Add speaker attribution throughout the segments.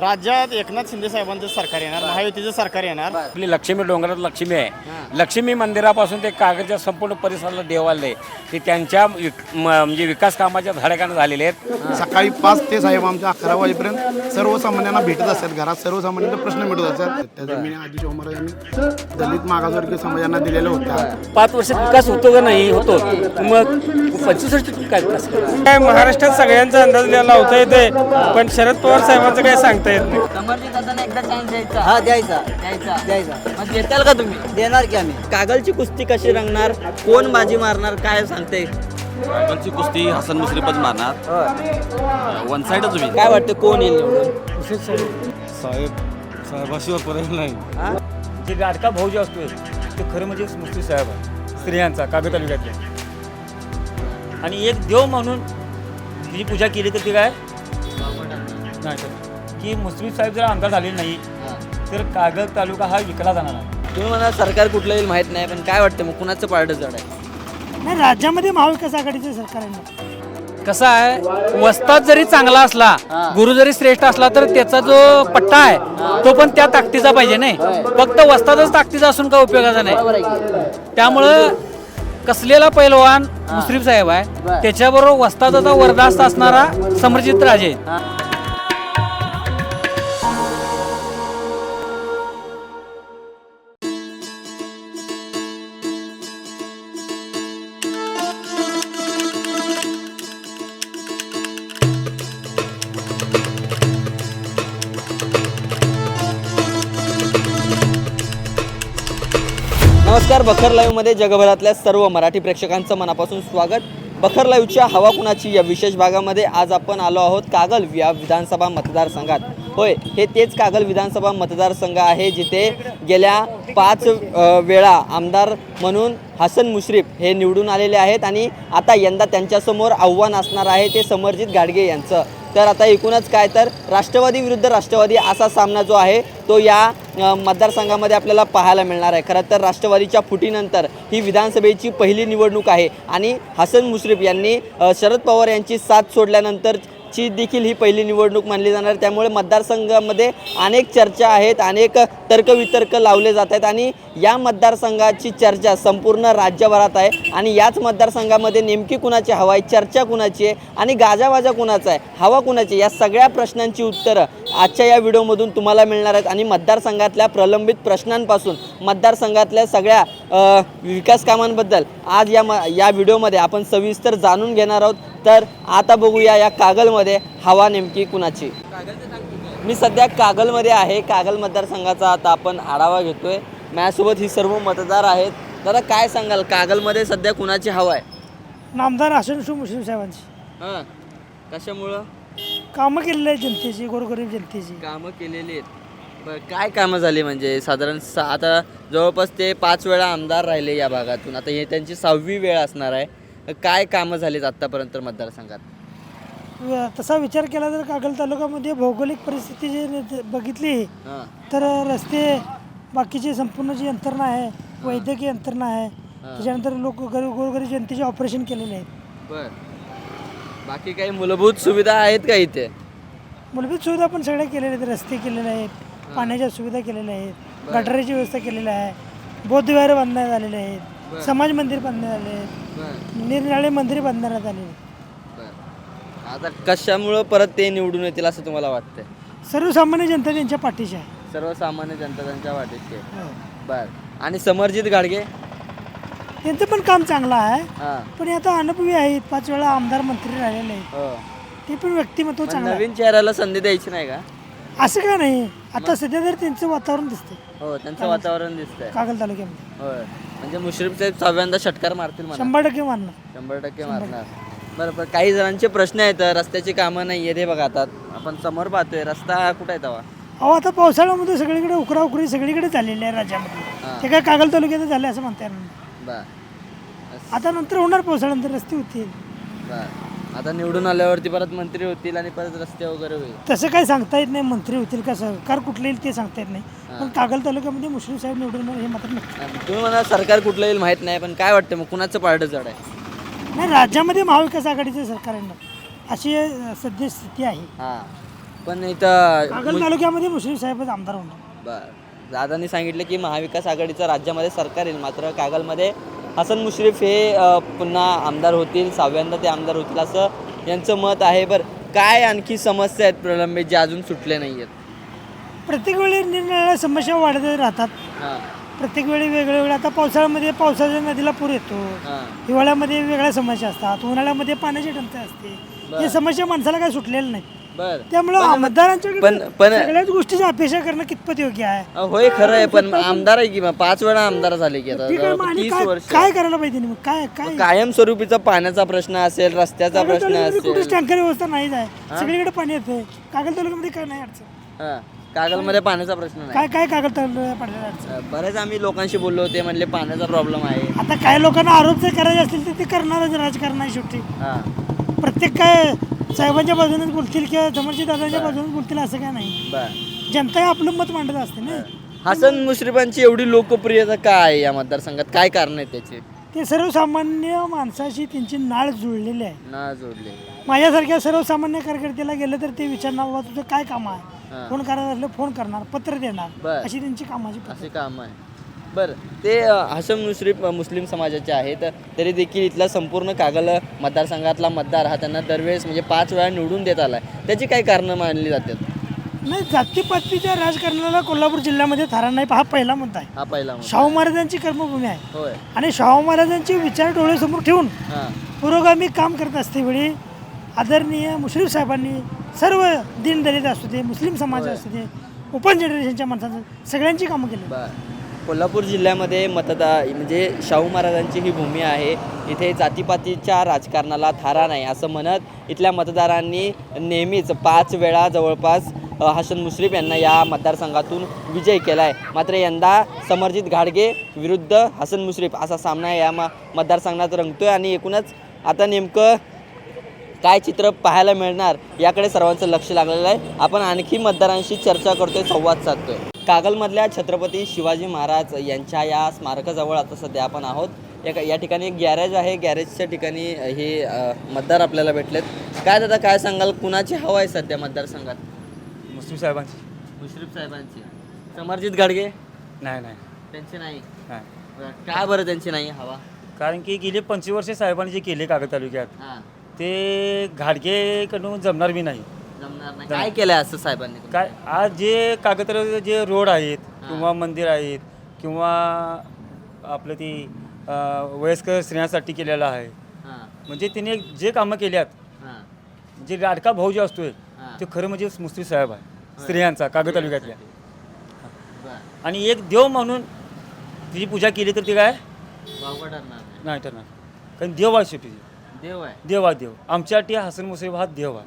Speaker 1: राज्यात एकनाथ शिंदे साहेबांचं सरकार येणार, महायुतीचं सरकार येणार.
Speaker 2: आपली लक्ष्मी डोंगरात लक्ष्मी आहे. लक्ष्मी मंदिरापासून ते कागदच्या संपूर्ण परिसराला देवालय ते त्यांच्या म्हणजे विकास कामाच्या धडाक्यानं झालेले आहेत.
Speaker 3: सकाळी 5 ते साहेब आमच्या 11 वाजेपर्यंत सर्वसामान्यांना भेटत असतात. घरात सर्वसामान्यांचे प्रश्न मिटत असतात. त्या जमिनी आदिश उमर यांनी दलित मागासवर्गीय समाजांना दिलेल्या होत्या.
Speaker 2: 5 वर्षात विकास होतो का नाही होतो, मग 25 वर्षात काय विकास
Speaker 4: काय महाराष्ट्रात सगळ्यांचा अंदाज लावता येते, पण शरद पवार साहेबांचं काय सांगता येत नाही.
Speaker 5: समर्जित दादांना एकदा चान्स द्यायचा.
Speaker 6: हा द्यायचा
Speaker 5: द्यायचा. मग देताल का तुम्ही?
Speaker 6: देणार की आम्ही.
Speaker 5: कागलची कुस्ती कशी रंगणार, कोण बाजी मारणार, काय सांगते?
Speaker 7: कागलची कुस्ती हसन मुश्रीफच मारणार. वन साईडच होईल.
Speaker 5: काय वाटतं कोण येईल निवडून?
Speaker 4: साहेबाशिवाय पर्याय नाही.
Speaker 2: जे लाडका भाऊ जे असतो ते खरं म्हणजे मुस्लिम साहेब आहे, स्त्रियांचा कागद तालुक्यातले. आणि एक देव म्हणून तिची पूजा केली तर ती काय नाही तर की मुस्लिम साहेब जर आमदार झाले नाही तर कागद तालुका हा विकला जाणार आहे.
Speaker 5: तुम्ही म्हणा सरकार कुठलं येईल माहित नाही, पण काय वाटतं मग कुणाचं पारडं जड आहे?
Speaker 8: नाही, राज्यामध्ये महाविकास आघाडीचं सरकार आहे.
Speaker 4: कसं आहे, वस्ताद जरी चांगला असला, गुरु जरी श्रेष्ठ असला, तर त्याचा जो पट्टा आहे तो पण त्या ताकदीचा पाहिजे नाही. फक्त वस्तादच ताकदीचा असून काय उपयोगाचा नाही. त्यामुळं कसलेला पैलवान मुश्रीफ साहेब आहे, त्याच्याबरोबर वस्तादाचा वरदास्त असणारा समरजित राजे.
Speaker 5: नमस्कार, बखर लाईव्हमध्ये जगभरातल्या सर्व मराठी प्रेक्षकांचं मनापासून स्वागत. बखर लाईव्हच्या हवा कुणाची या विशेष भागामध्ये आज आपण आलो आहोत कागल या विधानसभा मतदारसंघात. होय, हे तेच कागल विधानसभा मतदारसंघ आहे जिथे गेल्या 5 वेळा आमदार म्हणून हसन मुश्रीफ हे निवडून आलेले आहेत आणि आता यंदा त्यांच्यासमोर आव्हान असणार आहे ते समरजित घाडगे यांचं. तर आता एकूणच काय तर राष्ट्रवादी विरुद्ध राष्ट्रवादी असा सामना जो आहे तो या मतदारसंघामध्ये आपल्याला पाहायला मिळणार आहे. खरं तर राष्ट्रवादीच्या फुटीनंतर ही विधानसभेची पहिली निवडणूक आहे आणि हसन मुश्रीफ यांनी शरद पवार यांची साथ सोडल्यानंतरची देखील ही पहिली निवडणूक मानली जाणार. त्यामुळे मतदारसंघामध्ये अनेक चर्चा आहेत, अनेक तर्कवितर्क लावले जात आहेत आणि या मतदारसंघाची चर्चा संपूर्ण राज्यभरात आहे. आणि याच मतदारसंघामध्ये नेमकी कुणाची हवा आहे, चर्चा कुणाची आहे आणि गाजावाजा कुणाचा आहे, हवा कुणाची, या सगळ्या प्रश्नांची उत्तरं आजच्या या व्हिडिओमधून तुम्हाला मिळणार आहेत. आणि मतदारसंघातल्या प्रलंबित प्रश्नांपासून मतदारसंघातल्या सगळ्या विकास कामांबद्दल आज या व्हिडिओमध्ये आपण सविस्तर जाणून घेणार आहोत. तर आता बघूया या कागलमध्ये हवा नेमकी कुणाची. मी सध्या कागलमध्ये आहे. कागल मतदारसंघाचा आता आपण आढावा घेतोय. माझ्यासोबत ही सर्व मतदार आहेत. दादा, काय सांगाल, कागलमध्ये सध्या कुणाची हवा आहे?
Speaker 8: नामदार हसन मुश्रीफ साहेबांची.
Speaker 5: हां, कशामुळं?
Speaker 8: कामं केलेली आहेत जनतेची, गोरगरीब जनतेची.
Speaker 5: कामं केलेली आहेत. बरं, काय कामं झाली म्हणजे साधारण आता जवळपास ते 5 वेळा आमदार राहिले या भागातून. आता हे त्यांची 6वी वेळ असणार आहे. काय कामं झालीत आत्तापर्यंत मतदारसंघात?
Speaker 8: तसा विचार केला तर कागल तालुक्यामध्ये भौगोलिक परिस्थिती जे बघितली तर रस्ते, बाकीची संपूर्ण जी यंत्रणा आहे, वैद्यकीय यंत्रणा आहे, त्याच्यानंतर गोरगरीब जनतेचे ऑपरेशन केलेले आहेत.
Speaker 5: बरं, बाकी काही मूलभूत सुविधा आहेत का इथे?
Speaker 8: मूलभूत सुविधा पण सगळ्या केलेल्या आहेत. रस्ते केलेले आहेत, पाण्याच्या सुविधा केलेल्या आहेत, गटाराची व्यवस्था केलेली आहे, बौद्धविहार बांधण्यात आलेले आहेत, समाज मंदिर बांधण्यात आले आहेत, निरनिराळे मंदिर बांधण्यात आलेले आहेत.
Speaker 5: आता कशामुळं परत ते निवडून येतील असं तुम्हाला वाटतंय?
Speaker 8: सर्वसामान्य जनता त्यांच्या पाठीशी आहे.
Speaker 5: सर्वसामान्य जनता त्यांच्या वाटेची आहे. बरं, आणि समरजित घाडगे
Speaker 8: त्यांचं पण काम चांगलं आहे,
Speaker 5: हां,
Speaker 8: पण आता अनुभवी आहेत, 5 वेळा आमदार मंत्री राहिलेले आहेत.
Speaker 5: हो.
Speaker 8: ते पण व्यक्तिमत्व चांगलं आहे.
Speaker 5: नवीन चेहऱ्याला संधी द्यायची नाही का?
Speaker 8: असं का नाही, आता सध्या तर त्यांचं वातावरण दिसतंय
Speaker 5: हो, त्यांचं वातावरण दिसतंय
Speaker 8: कागल तालुक्यामध्ये.
Speaker 5: होय, म्हणजे मुश्रीफ साहेब 6व्यांदा षटकार मारतील म्हणा.
Speaker 8: 100% मानणार.
Speaker 5: 100% मारणार. बरं, काही जणांचे प्रश्न आहेत, रस्त्याची कामं नाही आहेत. हे बघा, आता आपण समोर पाहतोय रस्ता कुठे आहे तेव्हा?
Speaker 8: अहो, आता पावसाळ्यामध्ये सगळीकडे उकराउकरी सगळीकडे झालेली आहे राज्यामध्ये. ते काय कागल तालुक्यात झालं असं म्हणता येणार नाही.
Speaker 5: बरं,
Speaker 8: आता नंतर होणार, पावसाळ्यानंतर रस्ते होतील.
Speaker 5: बरं. आता निवडून आल्यावरती परत मंत्री होतील आणि परत रस्ते वगैरे होईल.
Speaker 8: तसं काही सांगता येत नाही, मंत्री होतील का सरकार कुठलं येईल ते सांगता येत नाही. पण कागल तालुक्यामध्ये मुश्रीफ साहेब निवडून हे मात्र नक्की.
Speaker 5: तुम्ही म्हणा सरकार कुठलं येईल माहीत नाही, पण काय वाटतं मग कुणाचं पारडं जड आहे?
Speaker 8: नाही, राज्यामध्ये महाविकास आघाडीचं सरकार येणार अशी सध्या स्थिती आहे.
Speaker 5: हां, पण इथं
Speaker 8: कागल तालुक्यामध्ये मुश्रीफ साहेबच आमदार होणार.
Speaker 5: बरं. दादांनी सांगितलं की महाविकास आघाडीचं राज्यामध्ये सरकार येईल, मात्र कागलमध्ये हसन मुश्रीफ हे पुन्हा आमदार होतील, 6व्यांदा ते आमदार होतील असं यांचं मत आहे. बरं, काय आणखी समस्या आहेत प्रलंबित जे अजून सुटले नाही आहेत?
Speaker 8: प्रत्येक वेळी निरनिराळ्या समस्या वाढत राहतात.
Speaker 5: हां
Speaker 8: प्रत्येक वेळी वेगळ्या. आता पावसाळ्यामध्ये पावसाच्या नदीला पूर येतो,
Speaker 5: हां
Speaker 8: हिवाळ्यामध्ये वेगळ्या समस्या असतात, उन्हाळ्यामध्ये पाण्याची टंचाई असते. ही समस्या माणसाला काय सुटलेल्या नाही.
Speaker 5: बरं.
Speaker 8: त्यामुळं मतदारांच्याकडे
Speaker 5: पण
Speaker 8: सगळ्याच गोष्टीची अपेक्षा करणं कितपत योग्य आहे.
Speaker 5: होय खरं आहे, पण आमदार आहे की मग 5 वेळा आमदार झाले की आता
Speaker 8: ठीक आहे, मग आणि
Speaker 5: 30
Speaker 8: काय
Speaker 5: वर्ष.
Speaker 8: काय करायला पाहिजे मग? काय काय
Speaker 5: कायमस्वरूपीचा पाण्याचा प्रश्न असेल, रस्त्याचा
Speaker 8: कागल
Speaker 5: प्रश्न
Speaker 8: तालुक्यामध्ये कुठेच
Speaker 5: असेल.
Speaker 8: टँकर व्यवस्था नाहीच आहे. सगळीकडे पाणी येते. कागल तालुक्यामध्ये काय नाही अडचण.
Speaker 5: हां, कागलमध्ये पाण्याचा प्रश्न नाही.
Speaker 8: काय काय कागल तालुक्यात पाण्याची अडचण.
Speaker 5: बरेच आम्ही लोकांशी बोललो होते, म्हणले पाण्याचा प्रॉब्लेम आहे.
Speaker 8: आता काही लोकांना आरोप जर करायचे असतील तर ते करणारच राजकारण आहे शेवटी.
Speaker 5: हां
Speaker 8: प्रत्येक काय साहेबांच्या बाजूनेच बोलतील किंवा समोरच्या दादांच्या बाजूनेच बोलतील असं काय नाही.
Speaker 5: बरं.
Speaker 8: जनता हे आपलं मत मांडत असते ना.
Speaker 5: हसन मुश्रीफांची एवढी लोकप्रियता काय आहे या मतदारसंघात? काय कारण आहे त्याची?
Speaker 8: ते सर्वसामान्य माणसाशी त्यांची नाळ जुळलेली आहे.
Speaker 5: ना जोडले.
Speaker 8: माझ्यासारख्या सर्वसामान्य कार्यकर्त्याला गेलं तर ते विचारणार बाबा तुझं काय काम
Speaker 5: हां.
Speaker 8: आहे, फोन करायचं असलं फोन करणार, पत्र देणार,
Speaker 5: बरं.
Speaker 8: अशी त्यांची कामाची पद्धत.
Speaker 5: असे काम आहे. बरं, ते हसन मुश्रीफ मुस्लिम समाजाचे आहेत, तरी देखील इथला संपूर्ण कागल मतदारसंघातला मतदार हा त्यांना दरवेळेस म्हणजे 5 वेळा निवडून देत आला आहे. त्याची काही कारणं मानली जातात?
Speaker 8: नाही, जातीपातीच्या राजकारणाला कोल्हापूर जिल्ह्यामध्ये थारा नाही. हा पहिला मुद्दा आहे.
Speaker 5: हा पहिला मुद्दा.
Speaker 8: शाहू महाराजांची कर्मभूमी आहे
Speaker 5: होय.
Speaker 8: आणि शाहू महाराजांचे विचार डोळ्यासमोर ठेवून
Speaker 5: हां
Speaker 8: पुरोगामी काम करत असते वेळी आदरणीय मुश्रीफ साहेबांनी सर्व दीनदलित असू दे, मुस्लिम समाज असू दे, ओपन जनरेशनच्या माणसांचं सगळ्यांची कामं केली.
Speaker 5: बरं. कोल्हापूर जिल्ह्यामध्ये म्हणजे शाहू महाराजांची ही भूमी आहे. इथे जातीपातीच्या राजकारणाला थारा नाही असं म्हणत इथल्या मतदारांनी नेहमीच 5 वेळा जवळपास हसन मुश्रीफ यांना या मतदारसंघातून विजय केला आहे. मात्र यंदा समरजित घाडगे विरुद्ध हसन मुश्रीफ असा सामना या मतदारसंघात रंगतोय आणि एकूणच आता नेमकं काय चित्र पाहायला मिळणार याकडे सर्वांचं लक्ष लागलेलं आहे. आपण आणखी मतदारांशी चर्चा करतोय, संवाद साधतोय. कागलमधल्या छत्रपती शिवाजी महाराज यांच्या या स्मारकाजवळ आता सध्या आपण आहोत. या ठिकाणी एक गॅरेज आहे. गॅरेजच्या ठिकाणी हे मतदार आपल्याला भेटलेत. काय दादा, काय सांगाल, कुणाची हवा आहे सध्या मतदारसंघात?
Speaker 2: मुस्लिम साहेबांची.
Speaker 5: मुश्रीफ साहेबांची. समरजित गाडगे
Speaker 2: नाही नाही
Speaker 5: त्यांची नाही.
Speaker 2: नाही,
Speaker 5: काय बरं त्यांची नाही हवा?
Speaker 2: कारण की गेली 25 वर्षे साहेबांनी जे केले कागद तालुक्यात
Speaker 5: हां,
Speaker 2: ते घाडगेकडून जमणार बी नाही.
Speaker 5: जमणार नाही. काय केलंय असं साहेबांनी?
Speaker 2: काय आज जे कागद तालुक्यात जे रोड आहेत किंवा मंदिर आहेत किंवा आपलं ती वयस्कर स्त्रियांसाठी केलेलं आहे,
Speaker 5: हां
Speaker 2: म्हणजे तिने जे कामं केल्यात,
Speaker 5: हां
Speaker 2: जे लाडका भाऊ जे असतोय
Speaker 5: हां.
Speaker 2: ते खरं म्हणजे मुस्लिम साहेब आहे स्त्रियांचा कागद तालुक्यातल्या.
Speaker 5: बरं.
Speaker 2: आणि एक देव म्हणून तिची पूजा केली तर ती काय
Speaker 5: वावगं ठरणार नाही.
Speaker 2: नाही ठरणार. कारण देव आहे शेवटी,
Speaker 5: देव आहे.
Speaker 2: देव हा देव. आमच्यासाठी हसन मुश्रीफ हा देव आहे.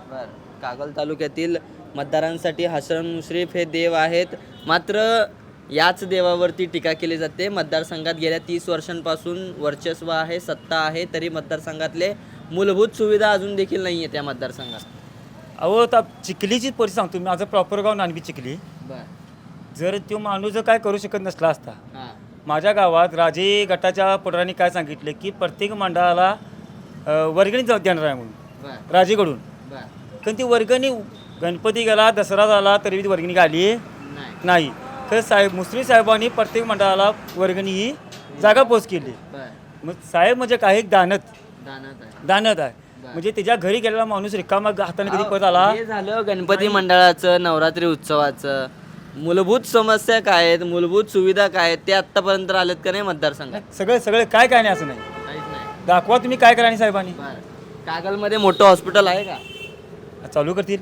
Speaker 5: बरं. कागल तालुक्यातील मतदारांसाठी हसन मुश्रीफ हे देव आहेत. मात्र याच देवावरती टीका केली जाते. मतदारसंघात गेल्या 30 वर्षांपासून वर्चस्व आहे, सत्ता आहे, तरी मतदारसंघातले मूलभूत सुविधा अजून देखील नाही आहे त्या मतदारसंघात.
Speaker 2: अहो, आता चिखलीची परिस्थिती सांगतो मी. माझं प्रॉपर गाव नानबी चिखली.
Speaker 5: बरं.
Speaker 2: जर तो माणूस जर काय करू शकत नसला असता,
Speaker 5: हां
Speaker 2: माझ्या गावात राजे गटाच्या पुढाऱ्यांनी काय सांगितले की प्रत्येक मंडळाला वर्गणी देणार आहे म्हणून
Speaker 5: बरं.
Speaker 2: राजेकडून.
Speaker 5: बरं.
Speaker 2: कारण ती वर्गणी गणपती गेला, दसरा झाला तरी ती वर्गणी आली
Speaker 5: नाही.
Speaker 2: नाही. तर साहेब मुस्लिम साहेबांनी प्रत्येक मंडळाला वर्गणी ही जागा पोच केली.
Speaker 5: बरं.
Speaker 2: मग साहेब म्हणजे काही दानत
Speaker 5: दानत आहे.
Speaker 2: दानत आहे. म्हणजे त्याच्या घरी गेलेला माणूस रिकामा हाताने कधी परत आला.
Speaker 5: हे झालं गणपती मंडळाचं, नवरात्री उत्सवाचं. मूलभूत समस्या काय आहेत, मूलभूत सुविधा काय आहेत, ते आत्तापर्यंत आलेत का नाही मतदारसंघात?
Speaker 2: सगळे काय काय नाही असं नाही.
Speaker 5: काहीच नाही.
Speaker 2: दाखवा तुम्ही काय करा आणि साहेबांनी
Speaker 5: बरं. कागलमध्ये मोठं हॉस्पिटल आहे का?
Speaker 2: चालू करतील.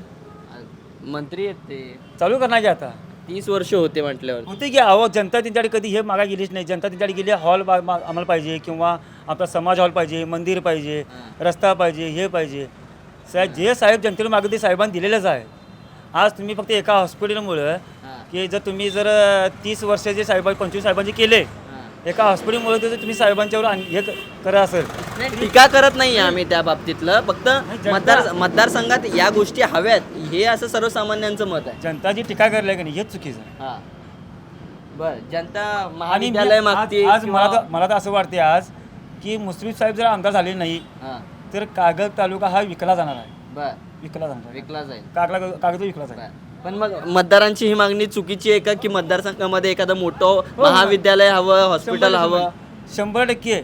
Speaker 5: मंत्री आहेत ते.
Speaker 2: चालू करणार की आता
Speaker 5: 30 वर्ष होते म्हटल्यावर.
Speaker 2: होते की अहो, जनता त्यांच्याकडे कधी हे मागा गेलीच नाही. जनता त्यांच्याकडे गेली हॉल आम्हाला पाहिजे किंवा आपला समाज हॉल पाहिजे, मंदिर पाहिजे, रस्ता पाहिजे, हे पाहिजे. साहेब जे साहेब जनतेला मागं ते साहेबांनी दिलेलंच आहे. आज तुम्ही फक्त एका हॉस्पिटलमुळं की जर तुम्ही जर 30 वर्षाचे साहेब 25 साहेबांचे केले एका हॉस्पिटलमुळे तर तुम्ही साहेबांच्यावर हे करा असेल.
Speaker 5: नाही, टीका करत नाही आम्ही त्या बाबतीतलं. फक्त मतदारसंघात या गोष्टी हव्यात हे असं सर्वसामान्यांचं मत आहे.
Speaker 2: जनता जी टीका करायला की नाही हेच चुकीचं आहे.
Speaker 5: हां बरं. जनता
Speaker 2: आणि
Speaker 5: महाविद्यालय मागते
Speaker 2: आज मला तर असं वाटते आज की मुस्लिम साहेब जर आमदार झाले नाही
Speaker 5: हां
Speaker 2: तर कागद तालुका हा विकला जाणार आहे.
Speaker 5: बरं.
Speaker 2: विकला जाणार
Speaker 5: विकला जाईल.
Speaker 2: कागद विकला जाईल.
Speaker 5: पण मग मतदारांची ही मागणी चुकीची आहे का की मतदारसंघामध्ये एखादं मोठं महाविद्यालय हवं, हॉस्पिटल हवं?
Speaker 2: 100%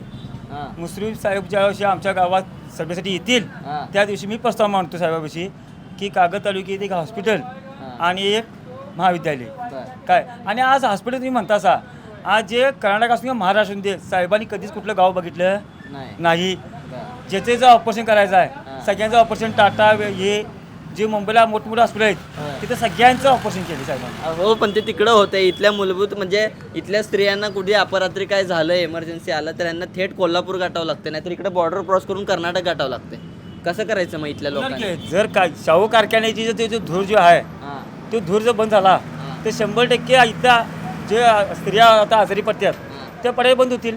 Speaker 5: हां.
Speaker 2: मुश्रीफ साहेब ज्या दिवशी आमच्या गावात सभेसाठी येतील
Speaker 5: हां.
Speaker 2: त्या दिवशी मी प्रस्ताव मांडतो साहेबापाशी की कागद तालुक्यात एक हॉस्पिटल आणि एक महाविद्यालय
Speaker 5: बरं.
Speaker 2: काय. आणि आज हॉस्पिटल तुम्ही म्हणता सा आज जे कर्नाटक असून किंवा महाराष्ट्र असून दे साहेबांनी कधीच कुठलं गाव बघितलं
Speaker 5: नाही.
Speaker 2: नाही.
Speaker 5: बरं.
Speaker 2: ज्याचे जे ऑपरेशन करायचं आहे सगळ्यांचं ऑपरेशन टाटा हे जे मुंबईला मोठमोठे हॉस्पिटल आहेत तिथे सगळ्यांचं ऑपरेशन केलं साहेबांनी.
Speaker 5: हो, पण ते तिकडं होतं. इथल्या मूलभूत म्हणजे इथल्या स्त्रियांना कुठे अपरात्री काय झालं, इमर्जन्सी आलं तर यांना थेट कोल्हापूर गाठावं लागतं, नाहीतर इकडे बॉर्डर क्रॉस करून कर्नाटक गाठावं लागते. कसं करायचं मग इथल्या लोकांनी?
Speaker 2: जर काय शाहू कारखान्याची जो धूर जो आहे
Speaker 5: हां.
Speaker 2: तो धूर जर बंद झाला तर 100% इथल्या जे स्त्रिया आता आजारी पडतात त्या पर्याय बंद होतील.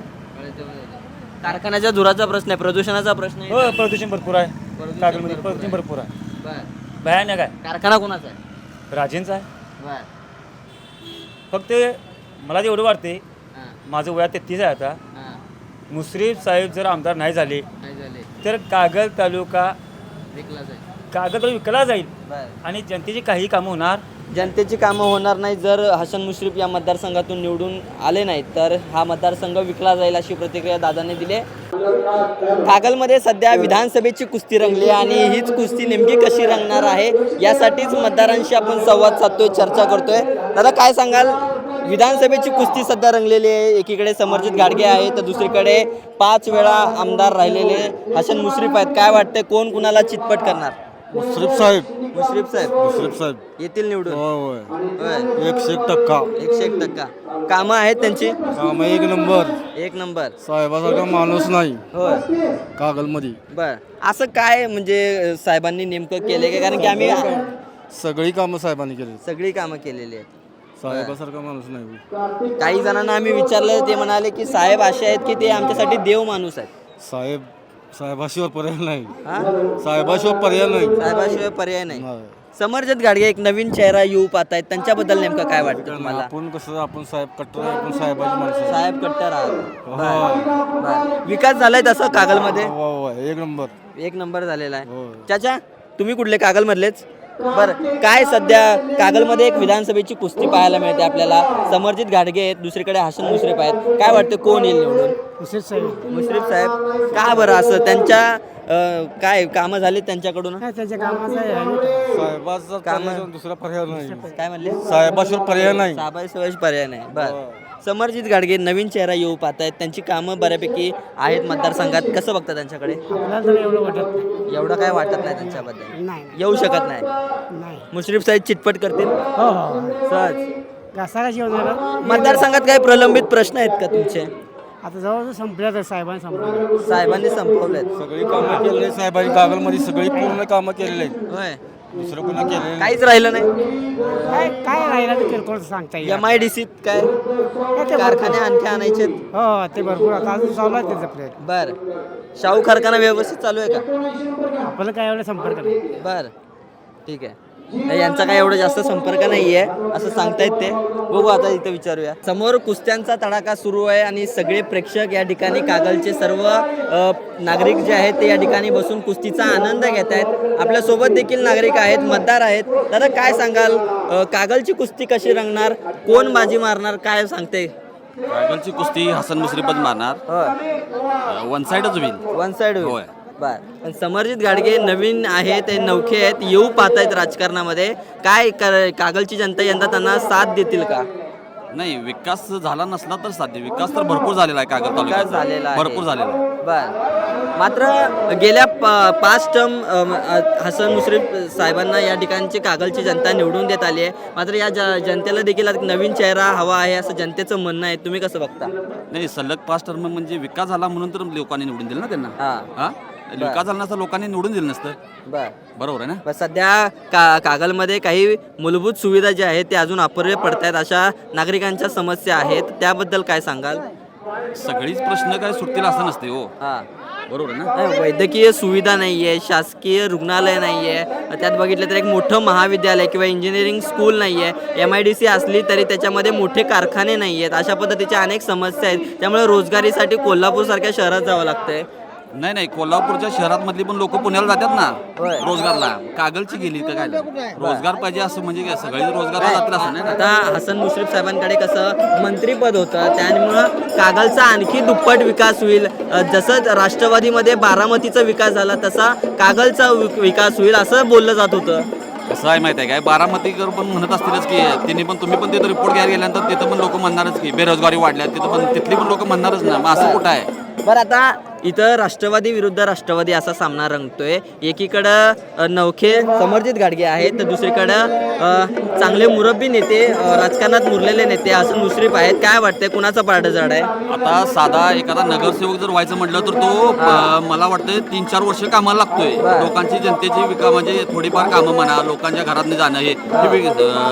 Speaker 5: कारखान्याच्या धुराचा प्रश्न आहे, प्रदूषणाचा प्रश्न आहे.
Speaker 2: हो, प्रदूषण भरपूर आहे कागलमध्ये, प्रदूषण भरपूर आहे,
Speaker 5: बरं.
Speaker 2: भयानक आहे.
Speaker 5: कारखाना कोणाचा आहे?
Speaker 2: राजेंचा आहे.
Speaker 5: बरं.
Speaker 2: फक्त मला ते एवढं वाटते,
Speaker 5: हां.
Speaker 2: माझं वया 33 आहे आता.
Speaker 5: हां.
Speaker 2: मुश्रीफ साहेब जर आमदार नाही झाले
Speaker 5: काय झाले?
Speaker 2: तर कागल तालुका
Speaker 5: विकला जाईल.
Speaker 2: विकला जाईल
Speaker 5: बरं.
Speaker 2: आणि जनतेची काही कामं होणार.
Speaker 5: जनतेची कामं होणार नाही जर हसन मुश्रीफ या मतदारसंघातून निवडून आले नाहीत तर हा मतदारसंघ विकला जाईल अशी प्रतिक्रिया दादांनी दिली. कागलमध्ये सध्या विधानसभेची कुस्ती रंगली आणि हीच कुस्ती नेमकी कशी रंगणार आहे यासाठीच मतदारांशी आपण संवाद साधतोय, चर्चा करतोय. दादा काय सांगाल, विधानसभेची कुस्ती सध्या रंगलेली आहे. एकीकडे समरजित गाडगे आहे तर दुसरीकडे 5 वेळा आमदार राहिलेले हसन मुश्रीफ आहेत. काय वाटतंय कोण कुणाला चितपट करणार?
Speaker 6: मुश्रीफ साहेब
Speaker 5: मुश्रीफ साहेब येतील निवडून?
Speaker 6: होय
Speaker 5: होय.
Speaker 6: 101%.
Speaker 5: 101%. कामं आहेत त्यांची?
Speaker 6: काम एक नंबर.
Speaker 5: एक नंबर.
Speaker 6: साहेबासारखा माणूस नाही
Speaker 5: होय.
Speaker 6: कागलमध्ये.
Speaker 5: बर, असं काय म्हणजे साहेबांनी नेमकं केले का? कारण की आम्ही
Speaker 6: सगळी कामं साहेबांनी केली.
Speaker 5: सगळी कामं केलेली आहेत.
Speaker 6: साहेबासारखा माणूस नाही.
Speaker 5: काही जणांना आम्ही विचारलं, ते म्हणाले की साहेब असे आहेत की ते आमच्यासाठी देव माणूस आहेत.
Speaker 6: साहेबाशिवाय पर्याय नाही.
Speaker 5: हा?
Speaker 6: साहेबाशिवाय पर्याय नाही.
Speaker 5: साहेबाशिवाय पर्याय नाही.
Speaker 6: नाही.
Speaker 5: समरजित गाडगे एक नवीन चेहरा येऊ पाहत आहेत, त्यांच्याबद्दल नेमकं काय वाटतं तुम्हाला?
Speaker 6: आपण कसं आपण साहेब कट्टर आहे, आपण साहेबाची माणसं.
Speaker 5: साहेब कट्टर आहात.
Speaker 6: हो.
Speaker 5: बर. विकास झालाय तसं कागलमध्ये?
Speaker 6: हो, एक नंबर.
Speaker 5: एक नंबर झालेला आहे.
Speaker 6: हो.
Speaker 5: चाचा तुम्ही कुठले? कागलमधलेच? बरं, काय सध्या कागलमध्ये एक विधानसभेची कुस्ती पाहायला मिळते आपल्याला. समरजित गाडगे आहेत, दुसरीकडे हसन मुश्रीफ आहेत. काय वाटतं कोण येईल निवडून?
Speaker 8: मुश्रीफ साहेब.
Speaker 5: मुश्रीफ साहेब का बरं असं? त्यांच्या काय कामं झाली त्यांच्याकडून?
Speaker 8: काय त्याच्या कामाचं आहे
Speaker 6: साहेबाचा
Speaker 5: कामं-
Speaker 6: दुसरा पर्याय नाही.
Speaker 5: काय म्हणले?
Speaker 6: साहेबाशिवाय पर्याय नाही.
Speaker 5: साहेबाशिवाय पर्याय नाही. बरं. समरजित गाडगे नवीन चेहरा येऊ पाहत आहेत, त्यांची कामं बऱ्यापैकी आहेत मतदारसंघात. कसं बघता त्यांच्याकडे?
Speaker 8: आपल्याला तर एवढं वाटत नाही.
Speaker 5: एवढं काय वाटत नाही त्यांच्याबद्दल?
Speaker 8: नाही
Speaker 5: येऊ शकत नाही.
Speaker 8: नाही.
Speaker 5: मुश्रीफ साहेब चितपट करतील
Speaker 8: हो हो
Speaker 5: सहज.
Speaker 8: घासाघाशी होणार.
Speaker 5: मतदारसंघात काही प्रलंबित प्रश्न आहेत का तुमचे?
Speaker 8: आता जवळ संपल्या तर साहेबांनी संपलं.
Speaker 5: साहेबांनी संपवलेत.
Speaker 6: सगळी कामं केलेली साहेबांनी कागलमध्ये सगळी पूर्ण कामं केलेली आहेत.
Speaker 5: होय.
Speaker 6: दुसरं कोणा केलेलं
Speaker 5: काहीच राहिलं नाही.
Speaker 8: काय काय राहिलं ते किरकोळ सांगता येईल.
Speaker 5: MIDC काय कारखाने आणखी आणायचे?
Speaker 8: हो ते भरपूर आता अजून चालू आहे त्याचा प्रयत्न.
Speaker 5: बर. शाहू कारखाना व्यवस्थित चालू आहे का?
Speaker 8: आपल्याला काय एवढा संपर्क नाही.
Speaker 5: बर, ठीक आहे. यांचा काय एवढा जास्त संपर्क नाहीये असं सांगतायत ते. बघू आता इथं विचारूया. समोर कुस्त्यांचा तडाखा सुरू आहे आणि सगळे प्रेक्षक या ठिकाणी, कागलचे सर्व नागरिक जे आहेत ते या ठिकाणी बसून कुस्तीचा आनंद घेत आहेत. आपल्यासोबत देखील नागरिक आहेत, मतदार आहेत. दादा काय सांगाल, कागलची कुस्ती कशी रंगणार? कोण बाजी मारणार? काय सांगते?
Speaker 7: कागलची कुस्ती हसन मुश्रीफच मारणार. वन साईडच होईल.
Speaker 5: वन साइड
Speaker 7: होय.
Speaker 5: बर. पण समरजित गाडगे नवीन आहेत, ते नवखे आहेत, येऊ पाहत आहेत राजकारणामध्ये. काय कागलची जनता यंदा त्यांना साथ देतील का?
Speaker 7: नाही, विकास झाला नसला तर साध्य. विकास तर भरपूर झालेला आहे कागल
Speaker 5: विकास झालेला
Speaker 7: तालुक्यात.
Speaker 5: आहे.
Speaker 7: भरपूर झालेला आहे.
Speaker 5: बर. मात्र गेल्या 5 टर्म हसन मुश्रीफ साहेबांना या ठिकाणची कागलची जनता निवडून देत आली आहे. मात्र या जनतेला देखील एक नवीन चेहरा हवा आहे असं जनतेचं म्हणणं आहे. तुम्ही कसं बघता?
Speaker 7: नाही, सलग 5 टर्म म्हणजे विकास झाला म्हणून तर लोकांनी निवडून दिलं ना त्यांना.
Speaker 5: हां.
Speaker 7: हा, विकास झाला नसता लोकांनी निवडून दिलं नसतं.
Speaker 5: बर.
Speaker 7: बरोबर आहे ना.
Speaker 5: पण सध्या कागलमध्ये काही मूलभूत सुविधा ज्या आहेत त्या अजून अपुऱ्या पडत आहेत, अशा नागरिकांच्या समस्या आहेत. त्याबद्दल काय सांगाल?
Speaker 7: सगळीच प्रश्न काय सुटतील असं नसते हो.
Speaker 5: हां.
Speaker 7: बरोबर आहे ना.
Speaker 5: नाही, वैद्यकीय सुविधा नाही आहे, शासकीय रुग्णालय नाही आहे, त्यात बघितलं तर एक मोठं महाविद्यालय किंवा इंजिनिअरिंग स्कूल नाही आहे. MIDC असली तरी त्याच्यामध्ये मोठे कारखाने नाही आहेत. अशा पद्धतीच्या अनेक समस्या आहेत. त्यामुळे रोजगारीसाठी कोल्हापूरसारख्या शहरात जावं लागतंय.
Speaker 7: नाही नाही, कोल्हापूरच्या शहरात मधली पण लोक पुण्याला जातात ना
Speaker 5: होय.
Speaker 7: रोजगारला. कागलची गेली तर काय रोजगार पाहिजे असं म्हणजे काय सगळे रोजगारला जातील असं नाही ना.
Speaker 5: आता हसन मुश्रीफ साहेबांकडे कसं मंत्रीपद होतं त्यामुळं कागलचा आणखी दुप्पट विकास होईल. जसं राष्ट्रवादीमध्ये बारामतीचा विकास झाला तसा कागलचा विकास होईल असं बोललं जात होतं.
Speaker 7: कसं आहे माहिती आहे काय, बारामतीकर पण म्हणत असतीलच की त्यांनी पण तुम्ही पण तिथं रिपोर्ट घ्यायला गेल्यानंतर तिथं पण लोक म्हणणारच की बेरोजगारी वाढल्या, तिथं पण तिथली पण लोक म्हणणारच ना. मग असं कुठं आहे?
Speaker 5: बरं आता इथं राष्ट्रवादी विरुद्ध राष्ट्रवादी असा सामना रंगतोय. एकीकडं नवखे समर्जित गाडगे आहेत तर दुसरीकडं चांगले मुरब्बी नेते राजकारणात मुरलेले नेते हसन मुश्रीफ आहेत. काय वाटतंय कुणाचा पारडं जड आहे?
Speaker 7: आता साधा एखादा नगरसेवक जर व्हायचं म्हटलं तर तो मला वाटतं 3-4 वर्ष कामाला लागतोय. लोकांची जनतेची म्हणजे थोडीफार कामं म्हणा, लोकांच्या घरात जाणं हे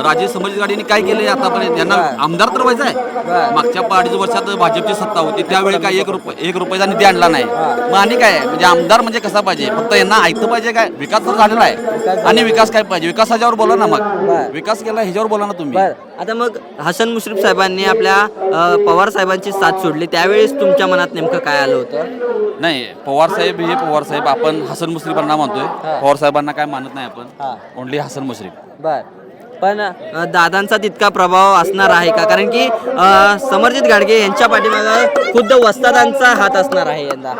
Speaker 7: राजे समर्जित गाडीने काय केलंय आतापर्यंत. यांना आमदार तर व्हायचं आहे. मागच्या 2.5 वर्षात भाजपची सत्ता होती त्यावेळी काय 1 रुपयाचा निधी आणला नाही. मग आणि काय म्हणजे आमदार म्हणजे कसा पाहिजे, फक्त यांना ऐकतं पाहिजे काय? विकास तर झालेला आहे आणि विकास काय पाहिजे, विकास ह्याच्यावर बोला ना. मग विकास केला ह्याच्यावर बोला ना तुम्ही.
Speaker 5: आता मग हसन मुश्रीफ साहेबांनी आपल्या पवार साहेबांची साथ सोडली त्यावेळेस तुमच्या मनात नेमकं काय आलं होतं?
Speaker 7: नाही, पवार साहेब आपण हसन मुश्रीफांना म्हणतोय. पवार साहेबांना काय मानत नाही आपण, ओनली हसन मुश्रीफ.
Speaker 5: बर, पण दादांचा तितका प्रभाव असणार आहे का? कारण की समर्जित गाडगे यांच्या पाठीमागं खुद्द वस्तादांचा हात असणार आहे यंदा.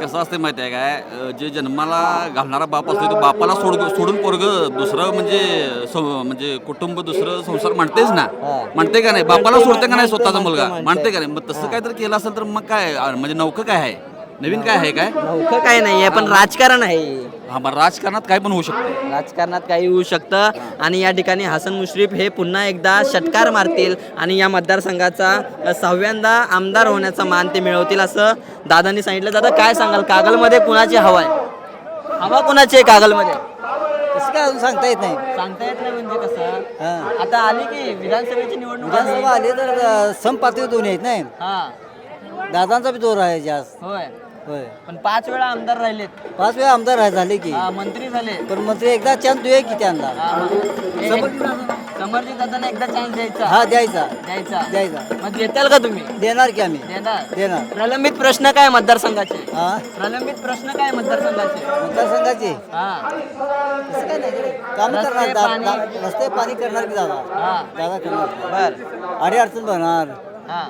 Speaker 7: कसं असते माहिती आहे काय, जे जन्माला घालणारा बाप असतो तो बापाला सोडून पोरग दुसरं म्हणजे कुटुंब दुसरं संसार म्हणतेच ना. म्हणते का नाही? बापाला सोडते का नाही स्वतःचा मुलगा? म्हणते का नाही? मग तसं काय तर केलं असेल तर मग काय म्हणजे नौकं काय आहे, नवीन काय आहे काय?
Speaker 5: नौकं काय नाहीये पण राजकारण आहे.
Speaker 7: हा, मग राजकारणात काय पण होऊ शकतं.
Speaker 5: राजकारणात काही होऊ शकतं आणि या ठिकाणी हसन मुश्रीफ हे पुन्हा एकदा षटकार मारतील आणि या मतदारसंघाचा 6व्यांदा आमदार होण्याचा मान ते मिळवतील असं दादांनी सांगितलं. दादा काय सांगाल, कागलमध्ये कुणाची हवा आहे? हवा कुणाची आहे कागलमध्ये?
Speaker 9: कसं काय अजून सांगता येत नाही.
Speaker 5: सांगता येत नाही म्हणजे कसं? आता आली की विधानसभेची निवडणूक
Speaker 9: विधानसभा आली तर समपातळी दोन्ही आहेत नाही.
Speaker 5: हा,
Speaker 9: दादांचा बी जोर आहे जास्त.
Speaker 5: होय.
Speaker 9: होय,
Speaker 5: पण 5 वेळा आमदार राहिलेत.
Speaker 9: 5 वेळा आमदार झाले की.
Speaker 5: मंत्री झाले.
Speaker 9: पण मंत्री एकदा चान्स देऊया की त्यांना.
Speaker 5: समर्जित दादांना एकदा चान्स द्यायचा.
Speaker 9: हा द्यायचा.
Speaker 5: द्यायचा. मग देताल का तुम्ही?
Speaker 9: देणार की आम्ही.
Speaker 5: देणार. प्रलंबित प्रश्न काय मतदारसंघाचे?
Speaker 9: हा,
Speaker 5: प्रलंबित प्रश्न काय मतदारसंघाचे?
Speaker 9: मतदारसंघाची
Speaker 5: हा,
Speaker 9: कसं काय नाही काम करणार. रस्ते पाणी करणार की दादा करणार.
Speaker 5: बर.
Speaker 9: अडी अडचण भरणार,
Speaker 5: हा,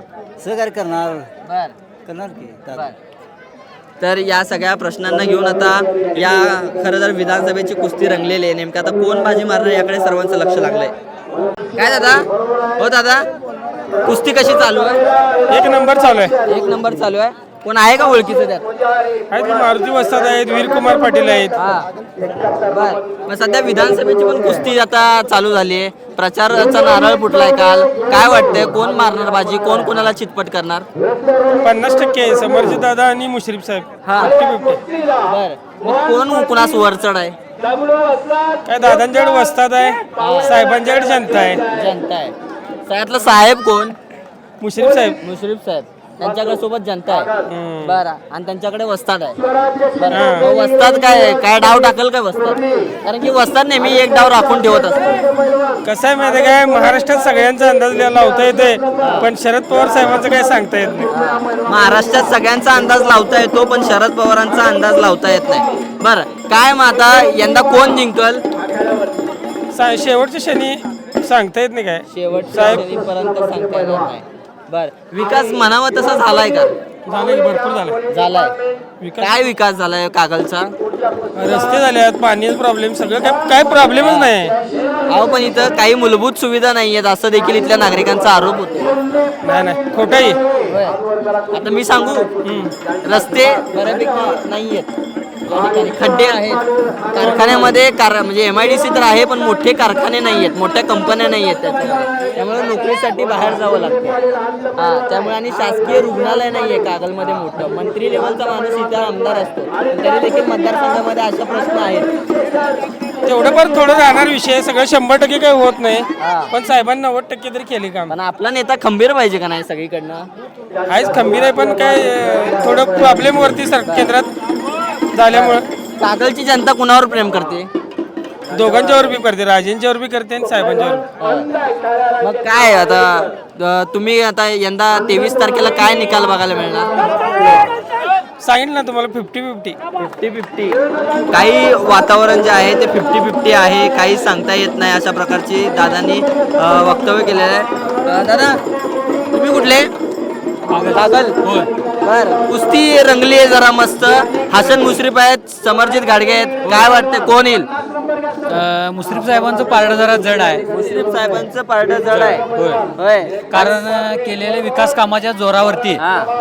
Speaker 9: सहकार्य करणार
Speaker 5: बर.
Speaker 9: की दादा.
Speaker 5: तर या सगळ्या प्रश्नांना घेऊन आता या खरं तर विधानसभेची कुस्ती रंगलेली आहे. नेमकं आता कोण बाजी मारणार याकडे सर्वांचं लक्ष लागलंय. काय दादा? हो दादा, कुस्ती कशी चालू आहे?
Speaker 6: 1 नंबर चालू आहे.
Speaker 5: 1 नंबर चालू आहे. कोण आहे का ओळखीचं त्यात?
Speaker 6: आहेत मारुती वस्ताद आहेत, वीरकुमार पाटील आहेत.
Speaker 5: बर. मग सध्या विधानसभेची पण कुस्ती आता चालू झाली आहे. प्रचाराचा नारळ फुटलाय काल. काय वाटतंय कोण मारणार बाजी, कोण कोणाला चितपट करणार?
Speaker 6: 50% समर्जित दादा आणि मुश्रीफ साहेब.
Speaker 5: हा.
Speaker 6: 50-50.
Speaker 5: बर. मग कोण कुणास वरचढ आहे?
Speaker 6: काय दादांच्याकडे वस्ताद आहे, साहेबांच्याकडे जनता आहे.
Speaker 5: जनता आहे. सगळ्यातलं साहेब कोण?
Speaker 6: मुश्रीफ साहेब.
Speaker 5: मुश्रीफ साहेब. त्यांच्याकडे सोबत जनता आहे. बरं. आणि त्यांच्याकडे वस्ताद आहे. बरं. वस्ताद काय डाव टाकल काय वस्ताद? कारण की वस्ताद नेहमी एक डाव राखून ठेवत असतो.
Speaker 6: कसं आहे माहिती आहे काय, महाराष्ट्रात सगळ्यांचा अंदाज लावता येते पण शरद पवार साहेबांचं काय सांगता येत नाही.
Speaker 5: महाराष्ट्रात सगळ्यांचा अंदाज लावता येतो पण शरद पवारांचा अंदाज लावता येत नाही. बरं. काय मग आता यंदा कोण जिंकल?
Speaker 6: शेवटच्या क्षणी सांगता येत नाही काय.
Speaker 5: शेवटच्या पर्यंत सांगता येणार नाही. बर. विकास म्हणावा तसा झालाय का?
Speaker 6: झाले, भरपूर
Speaker 5: झालाय. काय विकास झालाय कागलचा?
Speaker 6: रस्ते झाले, पाण्याचा प्रॉब्लेम, सगळं काय प्रॉब्लेमच नाही.
Speaker 5: अहो पण इथं काही मूलभूत सुविधा नाही आहेत असं देखील इथल्या नागरिकांचा आरोप होतो.
Speaker 6: नाही खोटं आहे.
Speaker 5: आता मी सांगू, रस्ते बऱ्यापैकी नाही आहेत. खड्डे आहेत. कारखान्यामध्ये म्हणजे MIDC तर आहे पण मोठे कारखाने नाही आहेत, मोठ्या कंपन्या नाही आहेत त्याच्यामध्ये. त्यामुळे नोकरीसाठी बाहेर जावं लागतं. हा, त्यामुळे आणि शासकीय रुग्णालय नाही आहे कागलमध्ये मोठं. मंत्री लेवलचा माणूस इथं आमदार असतो तरी देखील मतदारसंघामध्ये अशा प्रश्न आहेत.
Speaker 6: तेवढं पण थोडं राहणार विषय, सगळं 100% काही होत नाही पण साहेबांनी 90% तरी केले काम.
Speaker 5: पण आपला नेता खंबीर पाहिजे का नाही सगळीकडनं?
Speaker 6: आहेच खंबीर आहे पण काय थोडं प्रॉब्लेम वरती केंद्रात झाल्यामुळं.
Speaker 5: कागलची जनता कुणावर प्रेम करते?
Speaker 6: दोघांच्यावर बी करते, राजेंच्यावर बी करते आणि साहेबांच्यावर.
Speaker 5: मग काय आता तुम्ही आता यंदा 23 तारखेला काय निकाल बघायला मिळणार?
Speaker 6: सांगितलं ना तुम्हाला 50-50.
Speaker 5: 50-50 काही वातावरण जे आहे ते 50-50 आहे, काही सांगता येत नाही अशा प्रकारची दादांनी वक्तव्य केलेलं आहे. दादा तुम्ही कुठले? कागल. बर कुस्ती रंगली आहे जरा मस्त. हसन मुश्रीफ आहेत, समरजित घाडगे आहेत, काय वाटतंय कोण येईल?
Speaker 4: मुश्रीफ साहेबांचं पारडं जरा जड आहे.
Speaker 5: मुश्रीफ साहेबांचं पारडं जड आहे. होय.
Speaker 4: कारण केलेल्या विकास कामाच्या जोरावरती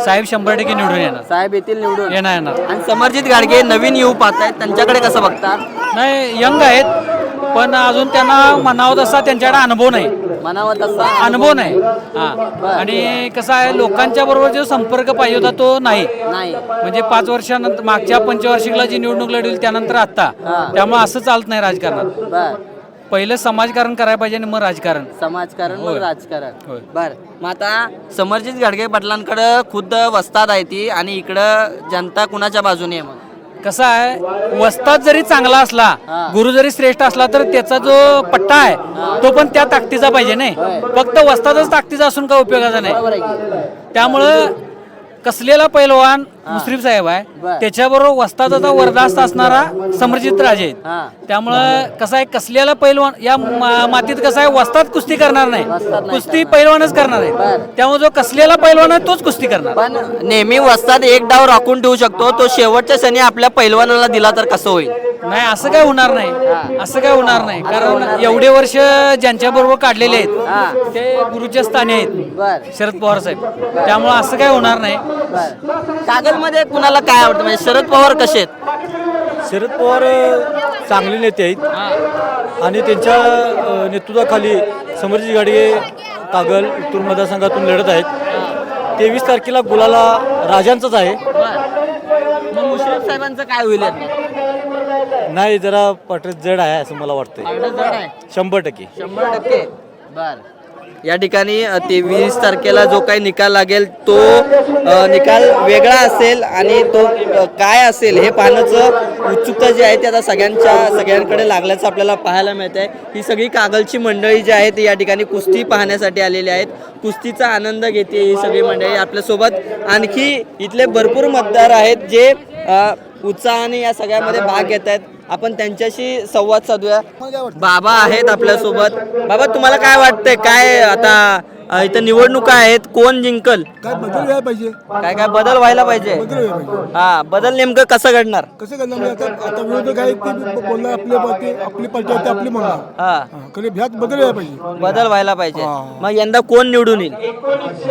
Speaker 4: साहेब 100% निवडून येणार.
Speaker 5: साहेब येतील निवडून.
Speaker 4: येणार
Speaker 5: आणि समरजित घाडगे नवीन येऊ पाहतायत, त्यांच्याकडे कसं बघता?
Speaker 4: नाही, यंग आहेत पण अजून त्यांना म्हणावं तसा त्यांच्याकडे अनुभव नाही.
Speaker 5: म्हणावं तसा
Speaker 4: अनुभव नाही. आणि कसं आहे, लोकांच्या बरोबर जो संपर्क पाहिजे होता तो नाही. म्हणजे 5 वर्षानंतर मागच्या पंचवार्षिकला जी निवडणूक लढवली त्यानंतर आता, त्यामुळे असं चालत नाही राजकारणात. पहिलं समाजकारण करायला पाहिजे आणि मग राजकारण.
Speaker 5: समाजकारण मग राजकारण. बर मग आता समरजित घाडगे पाटलांकडे खुद्द वस्ताद आहे ती, आणि इकडं जनता कुणाच्या बाजूने आहे? मग
Speaker 4: कसं आहे, वस्ताद जरी चांगला असला, गुरु जरी श्रेष्ठ असला तर त्याचा जो पट्टा आहे तो पण त्या ताकदीचा पाहिजे नाही. फक्त वस्तादच ताकदीचा असून काय उपयोगाचा नाही. त्यामुळं कसलेला पैलवान मुश्रीफ साहेब आहे, त्याच्याबरोबर वस्तादाचा वरदास्त असणारा समरजित राजे आहेत. त्यामुळं कसं आहे, कसलेला पैलवान या मातीत कसं आहे, वस्ताद कुस्ती करणार नाही, कुस्ती पैलवानच करणार आहे. त्यामुळे जो कसलेला पैलवान आहे तोच कुस्ती करणार.
Speaker 5: पण नेहमी वस्ताद एक डाव राखून ठेवू शकतो, तो शेवटच्या क्षणी आपल्या पैलवानाला दिला तर कसं होईल?
Speaker 4: नाही, असं काय होणार नाही. असं काय होणार नाही, कारण एवढे वर्ष ज्यांच्या बरोबर काढलेले आहेत ते गुरुच्या स्थानी आहेत, शरद पवार साहेब. त्यामुळे असं काय होणार नाही.
Speaker 5: कागल मध्ये कुणाला काय आवडतं? म्हणजे शरद पवार कसे आहेत?
Speaker 2: शरद पवार चांगले नेते आहेत आणि त्यांच्या नेतृत्वाखाली समरजित घाडगे कागल उत्तर मतदारसंघातून लढत आहेत. 23 तारखेला गुलाला राजांचाच आहे.
Speaker 5: मग मुश्रीफ साहेबांचं काय होईल?
Speaker 2: नाही, जरा पटत जड आहे असं मला वाटतंय. 100%.
Speaker 5: 100%. बर या ठिकाणी 23 तारखेला जो काही निकाल लागेल तो निकाल वेगळा असेल, आणि तो काय असेल हे पाहण्याचं उत्सुकता जी आहे ती आता सगळ्यांकडे लागल्याचं आपल्याला पाहायला मिळत आहे. ही सगळी कागलची मंडळी जी आहे ती या ठिकाणी कुस्ती पाहण्यासाठी आलेली आहेत. कुस्तीचा आनंद घेते ही सगळी मंडळी. आपल्यासोबत आणखी इथले भरपूर मतदार आहेत जे उत्साहाने या सगळ्यामध्ये भाग घेत आहेत. आपण त्यांच्याशी संवाद साधूया. बाबा आहेत आपल्यासोबत. बाबा, तुम्हाला काय वाटतंय, काय आता इथं निवडणुका आहेत, कोण जिंकल?
Speaker 3: काय बदल व्हायला पाहिजे,
Speaker 5: काय बदल व्हायला पाहिजे? बदल नेमकं कसं घडणार?
Speaker 3: कसं करणार? आता विरोधक आहेत ते बोलणार, आपली पार्टी आहे आपली म्हणणार. कधी ह्यात बदल व्हायला पाहिजे.
Speaker 5: बदल व्हायला पाहिजे. मग यंदा कोण निवडून येईल?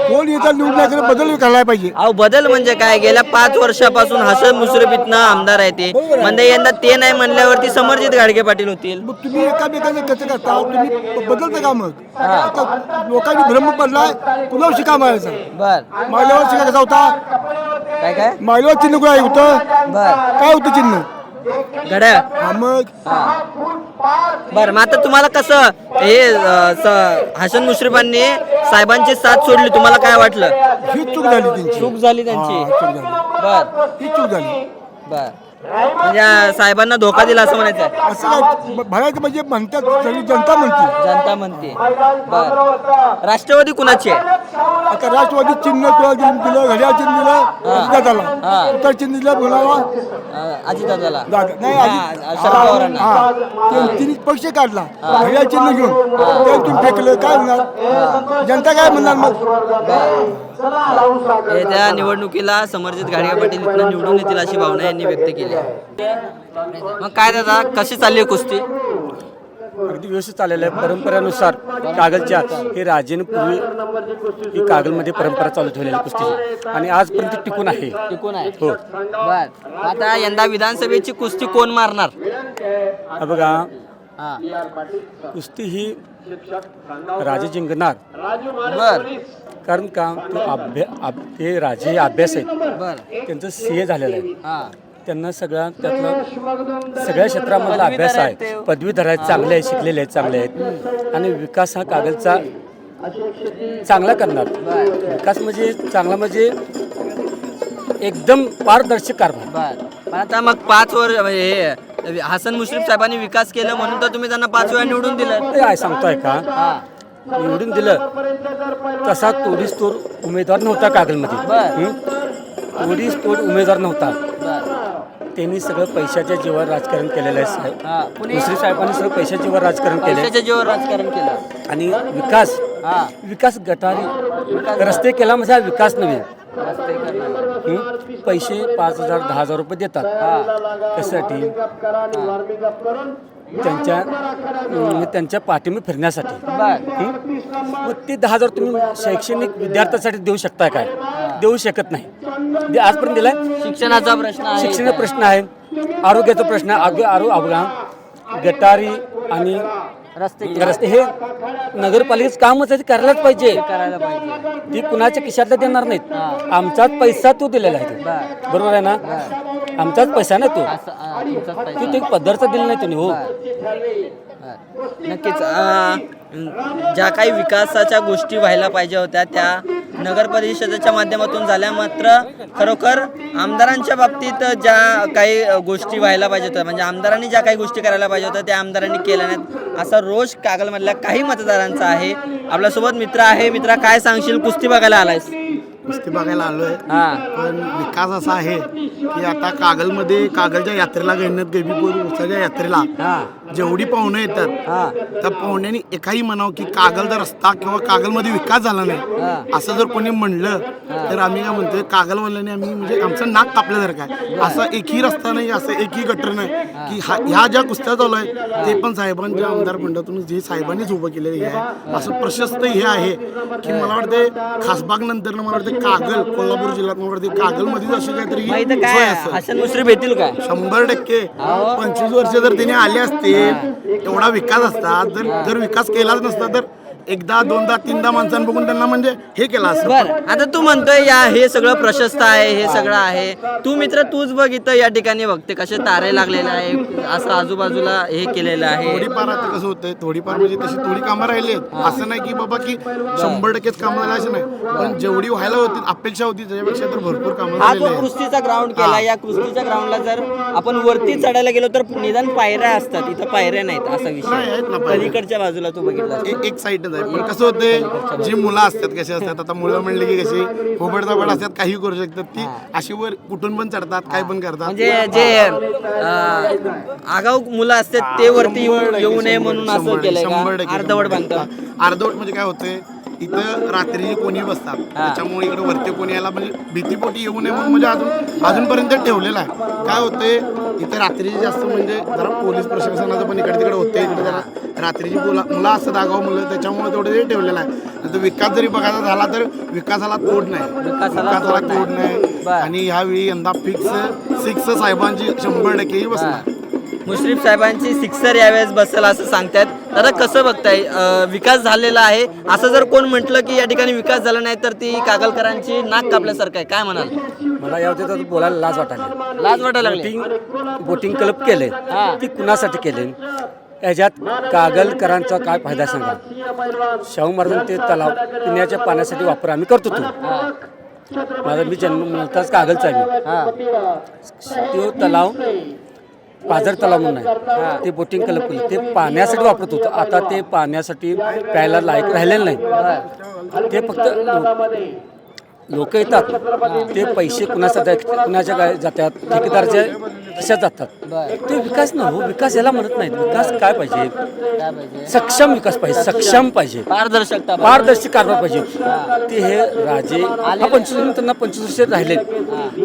Speaker 3: कोण येतात निवडून, बदल करायला पाहिजे.
Speaker 5: अहो, बदल म्हणजे काय? गेल्या 5 वर्षापासून हसन मुश्रीफ इथनं आमदार आहे ते, म्हणजे यंदा ते नाही म्हणल्यावरती समरजित घाडगे पाटील होतील.
Speaker 3: मग तुम्ही एकामेकांना कसं करता? तुम्ही बदलता का? मग आता लोकांनी भ्रम पडलाय, कुणावर शिका मारायचा?
Speaker 5: बर
Speaker 3: मायल्यावर शिका कसा होता?
Speaker 5: काय
Speaker 3: मायल्यावर चिन्ह काय होतं?
Speaker 5: बर
Speaker 3: काय होतं चिन्ह?
Speaker 5: घड्याळ.
Speaker 3: मग
Speaker 5: बर, मग आता तुम्हाला कसं हे हसन मुश्रीफांनी साहेबांची साथ सोडली, तुम्हाला काय वाटलं?
Speaker 3: ही चूक झाली त्यांची.
Speaker 5: चूक झाली त्यांची.
Speaker 3: चूक झाली.
Speaker 5: बर
Speaker 3: ही चूक झाली.
Speaker 5: बर म्हणजे साहेबांना धोका दिला असं म्हणायचं आहे?
Speaker 3: असं काय म्हणायचं म्हणजे म्हणतात, सगळी जनता म्हणते.
Speaker 5: जनता म्हणते. बर, राष्ट्रवादी कुणाची आहे?
Speaker 3: आता राष्ट्रवादी चिन्ह तुला दिलं, घड्याळ चिन्ह दिलं अजितदादाला, उत्तर चिन्ह दिलं बोलावा
Speaker 5: अजितदादाला.
Speaker 3: नाही,
Speaker 5: शरद पवारांना.
Speaker 3: तिने पक्ष काढला, घड्याळ चिन्ह घेऊन ते तुम्ही फेकलं, काय होणार? जनता काय म्हणणार? मग
Speaker 5: येत्या निवडणुकीला समरजित घाडगे पाटील इथनं निवडून येतील अशी भावना यांनी व्यक्त केली आहे. मग काय दादा, कशी चालली आहे कुस्ती?
Speaker 2: अगदी व्यवस्थित चाललेलं आहे. परंपरेनुसार कागलच्या हे राजेने पूर्वी ही कागलमध्ये परंपरा चालू ठेवलेली कुस्तीची, आणि आजपर्यंत टिकून आहे.
Speaker 5: टिकून आहे.
Speaker 2: हो.
Speaker 5: बर, आता यंदा विधानसभेची कुस्ती कोण मारणार?
Speaker 2: बघा, कुस्ती ही राजे जिंकणार.
Speaker 5: बर
Speaker 2: कारण का ते राजे हे अभ्यास आहेत.
Speaker 5: बर
Speaker 2: त्यांचं CA झालेलं आहे. त्यांना सगळ्या क्षेत्रामधला अभ्यास आहे. पदवीधर आहेत, चांगले आहेत, शिकलेले आहेत, चांगले आहेत, आणि विकास हा कागलचा चांगला करणार. विकास म्हणजे चांगला म्हणजे एकदम पारदर्शक कारभार.
Speaker 5: बर, पण आता मग 5 वर्ष म्हणजे हसन मुश्रीफ साहेबांनी विकास केला म्हणून तर तुम्ही त्यांना 5 वेळा निवडून दिलं.
Speaker 2: काय सांगतोय का? निवडून दिलं तसा तोडीस तोड उमेदवार नव्हता कागलमध्ये. तोडीस तोड उमेदवार नव्हता. त्यांनी सगळं पैशाच्या जीवावर राजकारण केलेलं आहे साहेब. मुश्रीफ साहेबांनी सगळं पैशाच्या जीवावर राजकारण केलं
Speaker 5: पैशाच्या जीवावर राजकारण केलं.
Speaker 2: आणि विकास गटारी रस्ते केला म्हणजे हा विकास नव्हे. पैसे 5,000 10,000 रुपये देतात. कशासाठी? त्यांच्या पाठींबे फिरण्यासाठी. मग ते 10,000 तुम्ही शैक्षणिक विद्यार्थ्यांसाठी देऊ शकता काय? देऊ शकत नाही. आजपर्यंत दिलाय.
Speaker 5: शिक्षणाचा प्रश्न आहे.
Speaker 2: शिक्षणाचा प्रश्न आहे, आरोग्याचा प्रश्न आहे. गटारी आणि रस्ते हे नगरपालिकेचं कामच आहे, ते करायलाच पाहिजे. ती कुणाच्या खिशातला देणार नाहीत. आमचाच पैसा तो दिलेला आहे. बरोबर आहे ना? आमचाच पैसा ना तो ते पदरचा दिला नाही तुम्ही. हो
Speaker 5: नक्कीच. ज्या काही विकासाच्या गोष्टी व्हायला पाहिजे होत्या त्या नगर परिषदेच्या माध्यमातून झाल्या. मात्र खरोखर आमदारांच्या बाबतीत ज्या काही गोष्टी व्हायला पाहिजे होत्या, म्हणजे आमदारांनी ज्या काही गोष्टी करायला पाहिजे होत्या त्या आमदारांनी केल्या नाहीत, असा रोष कागलमधल्या काही मतदारांचा आहे. आपल्यासोबत मित्र आहे. मित्रा, काय सांगशील? कुस्ती बघायला आलायस?
Speaker 3: कुस्ती बघायला आलोय. पण विकास असा आहे की आता कागलमध्ये कागलच्या यात्रेला गणत गैबीपूर उसाच्या यात्रेला जेवढी पाहुणे येतात त्या पाहुण्यांनी एकाही म्हणावं की कागलचा रस्ता किंवा कागलमध्ये विकास झाला नाही असं जर कोणी म्हणलं तर आम्ही काय म्हणतोय, कागलवाल्यांनी आम्ही म्हणजे आमचं नाक कापल्यासारखं आहे. असा एकही रस्ता नाही, असं एकही गटर नाही की ह्या ज्या कुस्त्या चालू आहेत ते पण साहेबांच्या आमदार मंडळातून जे साहेबांनीच उभं केलेलं आहे. असं प्रशस्त हे आहे की मला वाटते खासबाग नंतर मला वाटतं कागल कोल्हापूर जिल्ह्यात मला वाटते कागलमध्ये अशी काहीतरी सोय असेल.
Speaker 5: हसन मुश्रीफ येतील काय?
Speaker 3: 100%. 25 वर्ष जर तिने आले असते, एवढा विकास असता, जर विकास केलाच नसता तर एकदा दोनदा तीनदा माणसांना बघून त्यांना म्हणजे हे केलं असं.
Speaker 5: बरं, आता तू म्हणतोय हे सगळं प्रशस्त आहे, हे सगळं आहे. तू मित्र तूच बघ इथं या ठिकाणी बघते कसे तारे लागलेले आहे, असं आजूबाजूला हे केलेलं आहे.
Speaker 3: थोडीफार आता कसं होतंय, थोडीफार म्हणजे तशी थोडी कामं राहिली आहेत. असं नाही की बाबा की 100%च कामं झालं असं नाही, पण जेवढी व्हायला होती अपेक्षा होती त्याच्यापेक्षा तर भरपूर कामं
Speaker 5: हा
Speaker 3: झालेली
Speaker 5: जो
Speaker 3: आहेत.
Speaker 5: कुस्तीचा ग्राउंड केला, या कुस्तीच्या ग्राउंडला जर आपण वरती चढायला गेलो तर निदान पायऱ्या असतात, इथं पायऱ्या नाहीत असा
Speaker 3: नाही
Speaker 5: विषय.
Speaker 3: आहेत ना पायऱ्या.
Speaker 5: पलीकडच्या बाजूला तू बघितला
Speaker 3: एक साईडच आहे. पण कसं होते, जी मुलं असतात कशी असतात, आता मुलं म्हणले की कशी फोबडदाबड असतात, काही करू शकतात. ती अशी वर कुठून पण चढतात, काय पण करतात.
Speaker 5: म्हणजे जे आगाऊ मुलं असतात ते वरती येऊ नये म्हणून असं केलंय का?
Speaker 3: 100%
Speaker 5: अर्धवट बांधतात.
Speaker 3: अर्धवट म्हणजे काय होतंय, इथं रात्रीची कोणी बसतात, त्याच्यामुळे इकडे वरती कोणी यायला म्हणजे भीतीपोटी येऊ नये म्हणून म्हणजे अजूनपर्यंत ठेवलेलं आहे. काय होतंय इथे रात्रीची जास्त म्हणजे जरा पोलीस प्रशासनाचं पण इकडे तिकडे होते, इकडे जरा रात्रीची मुलं असतात, आगाऊ मुलं, त्याच्यामुळे तेवढं ते ठेवलेलं आहे. तर विकास जरी बघायचा झाला तर विकासाला तोड नाही, विकासाला तोड नाही. आणि ह्यावेळी यंदा फिक्स साहेबांची 100% बसणार.
Speaker 5: मुश्रीफ साहेबांची सिक्सर यावेळेस बसेल असं सांगतात. दादा, कसं बघताय? विकास झालेला आहे असं जर कोण म्हटलं की या ठिकाणी विकास झाला नाही तर ती कागलकरांची नाक कापल्यासारखं आहे, काय म्हणाल?
Speaker 2: मला यावर बोलायला लाज
Speaker 5: वाटायला लागली.
Speaker 2: बोटिंग क्लब केले, ती कुणासाठी केले? याच्यात कागलकरांचा काय फायदा सांगा? शाहू महाराजांनी ते तलाव पिण्याच्या पाण्यासाठी वापर आम्ही करतो. माझा मी जन्मताच कागलचा आहे. तो तलाव पाझर तलाव म्हणून आहे, ते बोटिंग क्लब केलं, ते पाण्यासाठी वापरत होतं. आता ते पाण्यासाठी प्यायला लायक राहिलेलं नाही. ते फक्त लोक येतात, ते पैसे कुणाच्या काय जातात, ठेकेदारच्या खिशात जातात. ते विकास न हो, विकास याला म्हणत नाहीत. विकास काय पाहिजे? सक्षम विकास पाहिजे, सक्षम पाहिजे, पारदर्शी कारभार पाहिजे. ते हे राजे 25 त्यांना 25 वर्ष राहिले